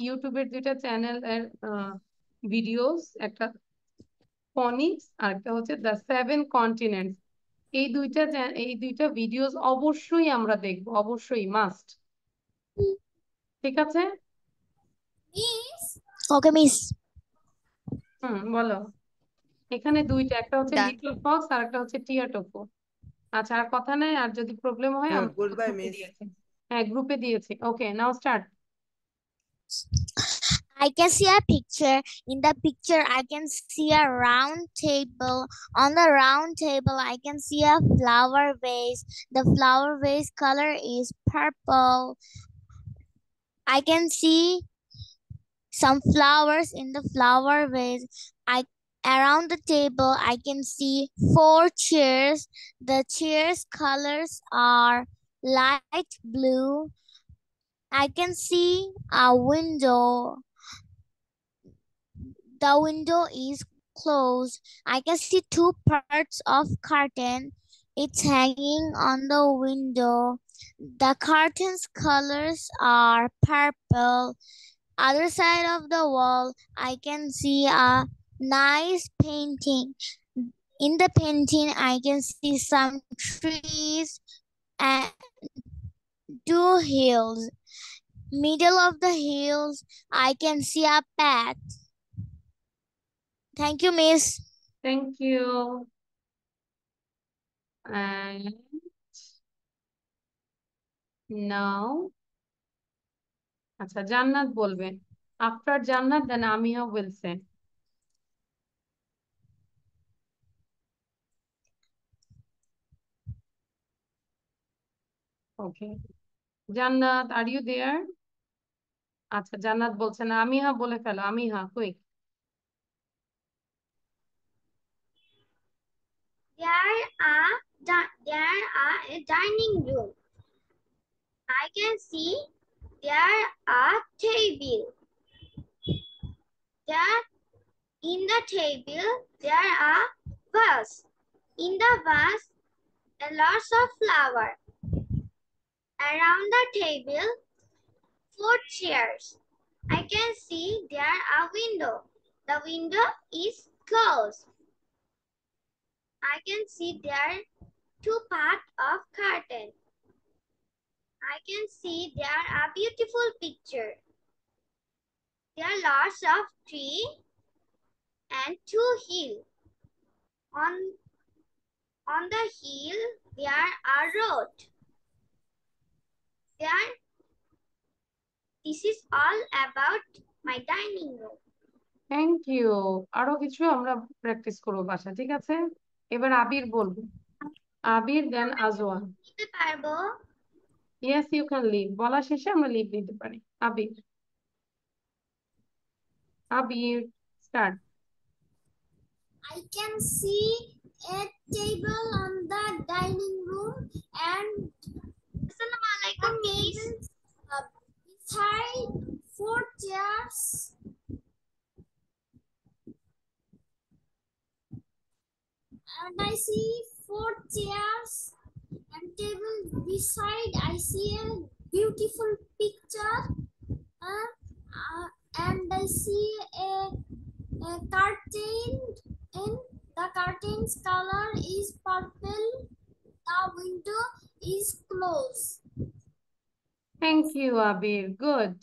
ইউটিউবের দুইটা চ্যানেল এর ভিডিওস, একটা ফনিক্স আর একটা হচ্ছে দ্য 7 কন্টিনেন্টস। এই দুইটা ভিডিওস অবশ্যই আমরা দেখবো, অবশ্যই মাস্ট। ঠিক আছে? Okay, miss. বলো। এখানে দুইটা, একটা হচ্ছে Done. লিটল ফক্স আর একটা হচ্ছে টিয়া টোপো। আচ্ছা, আর কথা নাই, আর যদি প্রবলেম হয় আমরা Goodbye, গ্রুপে miss. দিয়েছি। হ্যাঁ, গ্রুপে দিয়েছি। Okay, now start. I can see a picture. In the picture, I can see a round table. On the round table, I can see a flower vase. The flower vase color is purple. I can see some flowers in the flower vase. Around the table, I can see 4 chairs. The chairs' colors are light blue. I can see a window. The window is closed. I can see 2 parts of curtain. It's hanging on the window. The curtain's colors are purple. Other side of the wall, I can see a nice painting. In the painting, I can see some trees and 2 hills. Middle of the hills, I can see a path. Thank you, miss. Thank you. And now, আচ্ছা, জান্নাত বলবে। After জান্নাত দেন আমিও will say. ওকে, জান্নাত, are you there? আচ্ছা, জান্নাত বলছে না, আমিহা বলে ফেলো। আমিহা, quick. There are a dining room. I can see there are table. There in the table there are vase. In the vase, lots of flower. Around the table, 4 chairs. I can see there a window. The window is closed. I can see there 2 parts of curtain. I can see there a beautiful picture. There are lots of tree and 2 hills. On the hill there are road. This is all about my dining room. Thank you. আরো কিছু আমরা practice করবো বাসা, ঠিক আছে? এবার আবির বলবো। আবির দেন আজওয়া। নিতে পারবো? Yes, you can leave. বলা শেষে আমরা লিভ নিতে পারি। Abir, Abir, start. I can see a table on the dining room and Assalamualaikum, miss. Beside 4 chairs. And I see 4 chairs and table beside. I see a beautiful picture. And I see a curtain. In the curtain's color is purple. The window is closed. Thank you Abir, good.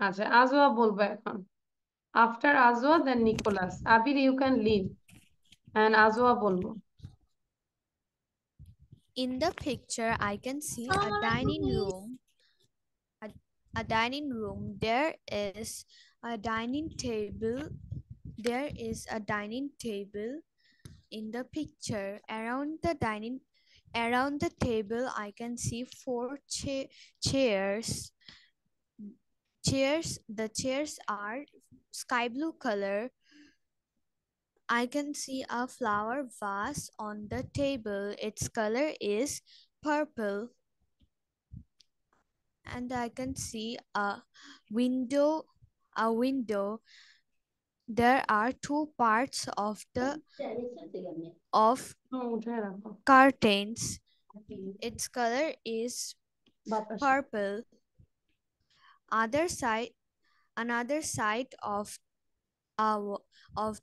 আচ্ছা, আজওয়া বলবো এখন। After Ajwa then Nicholas. Abir, you can leave and Ajwa বলবো। In the picture, I can see a dining room. A dining room. There is a dining table. There is a dining table in the picture. Around the table, I can see 4 chairs. The chairs are sky blue color. I can see a flower vase on the table. Its color is purple. and I can see a window. There are two parts of উঠে রাখো curtains. Its color is বাতাস purple. Another side of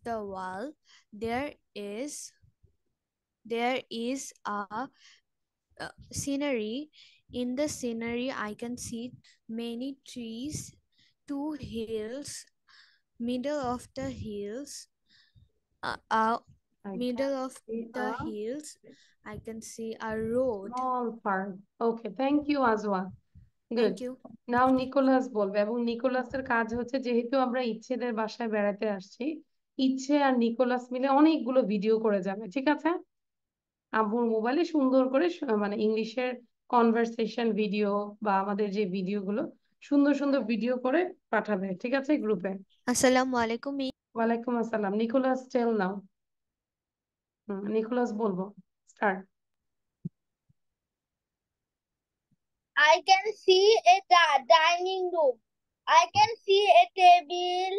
the wall, there is a scenery. In the scenery, I can see many trees, two hills. Middle of the hills, I middle can of see the a hills, I can see a road. small park. Okay, thank you, Azwa. Good. Thank you. Now Nicholas বলবে, এবং নিকোলাসের কাজ হচ্ছে, যেহেতু আমরা ইচ্ছেদের বাসায় বেড়াতে আসছি, ইচ্ছে আর নিকোলাস মিলে অনেকগুলো ভিডিও করে যাবে, ঠিক আছে? আব্বুর মোবাইলে সুন্দর করে মানে ইংলিশের কনভারসেশন ভিডিও বা আমাদের যে ভিডিওগুলো সুন্দর সুন্দর ভিডিও করে পাঠাবে, ঠিক আছে, গ্রুপে। Assalamu alaikum. ওয়ালাইকুম আসসালাম। নিকোলাস টেল নাও। নিকোলাস বলবো, start. I can see a dining room. I can see a table.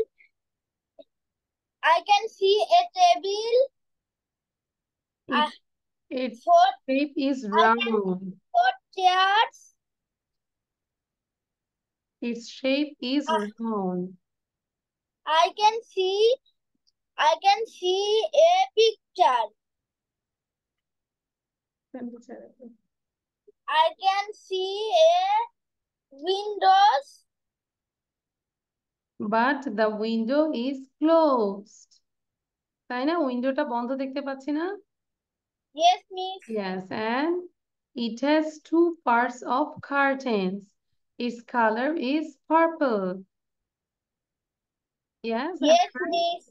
I can see a table. Its Four, shape is I can round. four chairs. Its shape is round. I can see a picture. I can see a windows. But the window is closed. তাই না? উইন্ডোটা বন্ধ দেখতে পাচ্ছি না? Yes, miss. Yes, and it has two parts of curtains. Its color is purple. Yes, Yes, miss.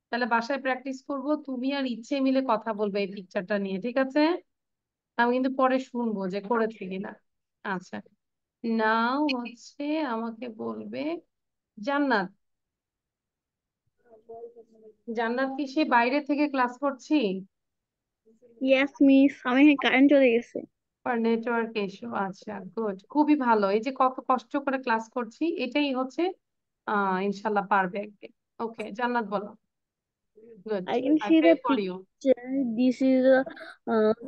তাহলে বাসায় practice করব, তুমি আর ইচ্ছে মিলে কথা বলবে এই পিকচারটা নিয়ে, ঠিক আছে? আমি কিন্তু পরে শুনবো যে করেছে কিনা। আচ্ছা, নাও হচ্ছে আমাকে বলবে জান্নাত। জান্নাত কি সে বাইরে থেকে ক্লাস করছি? Yes, miss. আমি কারেন্ট চলে গেছে। নেটওয়ার্ক ইস্যু, আচ্ছা, গুড, খুবই ভালো। এই যে কত কষ্ট করে ক্লাস করছি, এটাই হচ্ছে ইনশাল্লাহ পারবে একদিন। ওকে, জান্নাত বলো। Good, I can I see pray the for you. picture. This is a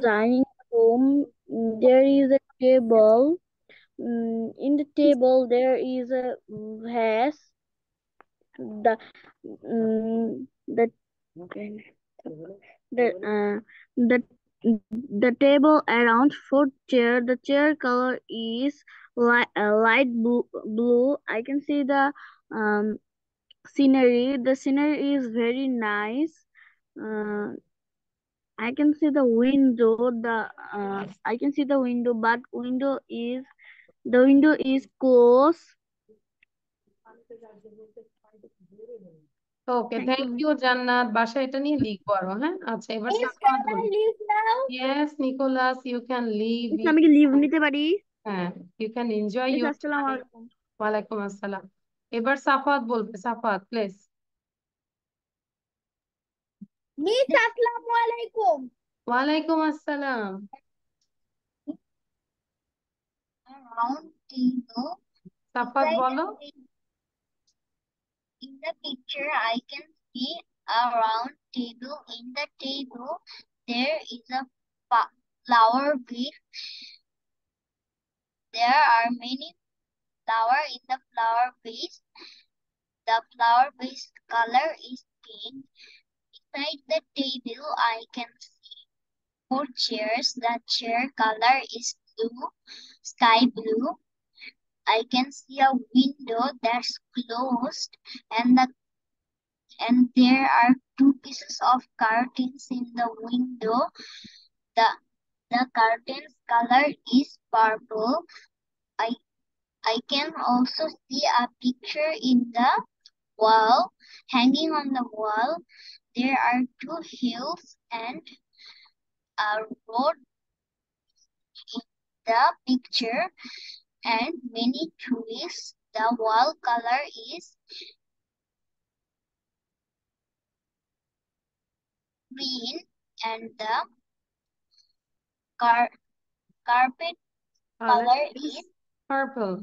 dining room. There is a table. In the table, there is a vase. The the the the table around four chair. The chair color is light blue. I can see the um scenery. The scenery is very nice. I can see the window. I can see the window, but the window is closed. Okay, Thank thank you. You Jannat. বাসায় এটা নিয়ে লিখবো আরো, হ্যাঁ? আচ্ছা, এবার Miss, Safat can I বলবে। leave now? Yes Nicholas, you can leave. Miss, আমি কি লিভ নিতে পারি? হ্যাঁ, you can enjoy miss your আসসালামু টাইম। আলাইকুম। ওয়ালাইকুম আসসালাম। এবার সাফাত বলবে, সাফাত প্লিজ। Miss, assalamu alaikum. ওয়ালাইকুম আসসালাম। A round table. Safat Inside বলো। in the picture, I can see a round table. In the table, there is a flower vase. There are many flowers in the flower vase. The flower vase color is pink. Beside the table, I can see four chairs. The chair color is blue, sky blue. I can see a window that's closed, and there are two pieces of curtains in the window. The curtain's color is purple. I can also see a picture in the wall. Hanging on the wall, there are two hills and a road in the picture and many trees. The wall color is green and the carpet color is Purple.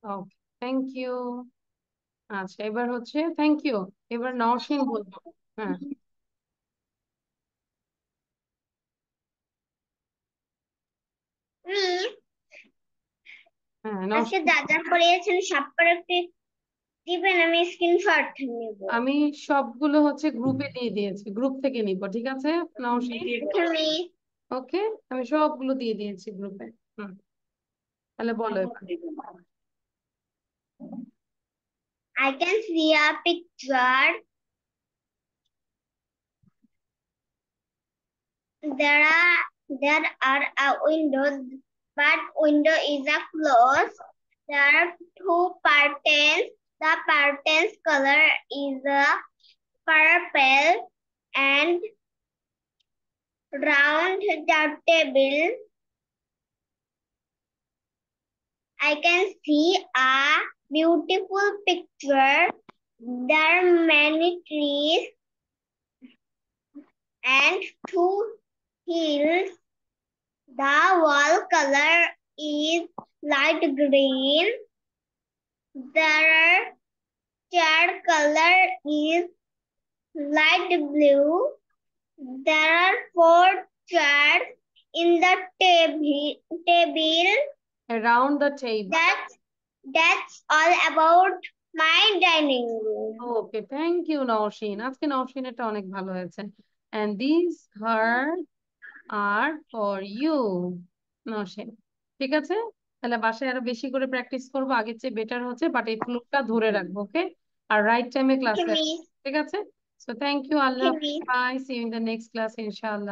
Okay, thank you. আচ্ছা, এবার হচ্ছে thank you. এবার নওশিন বলবো। হ্যাঁ, হ্যাঁ আজকে নওশিন। যা যা পড়িয়েছেন সব করে একটু দিবেন, আমি স্ক্রিনশট নেব। আমি সবগুলো হচ্ছে গ্রুপে দিয়ে দিয়েছি, গ্রুপ থেকে নিব, ঠিক আছে নওশিন? ওকে, আমি সবগুলো দিয়ে দিয়েছি গ্রুপে। তাহলে বলো এবার। I can see a picture. There are a windows, but window is a close. There are two curtains. The curtains color is a purple, and round the table I can see a beautiful picture. There are many trees and two hills. The wall color is light green. Their chair color is light blue. There are 4 chairs in the table. Around the table. That's all about my dining room. Okay, thank you Nowshin. আজকে নওশিনেরটা অনেক ভালো হয়েছে। And these hearts are for you, Nowshin. ঠিক আছে, তাহলে বাসায় আরো বেশি করে প্র্যাকটিস করবো, আগের চেয়ে বেটার হচ্ছে, বাট এই ফ্লোটা ধরে রাখবো। ওকে, আর রাইট টাইমে ক্লাসে। ঠিক আছে, সো থ্যাংক ইউ, আল্লাহ, bye, see you in the next class ইনশাআল্লাহ।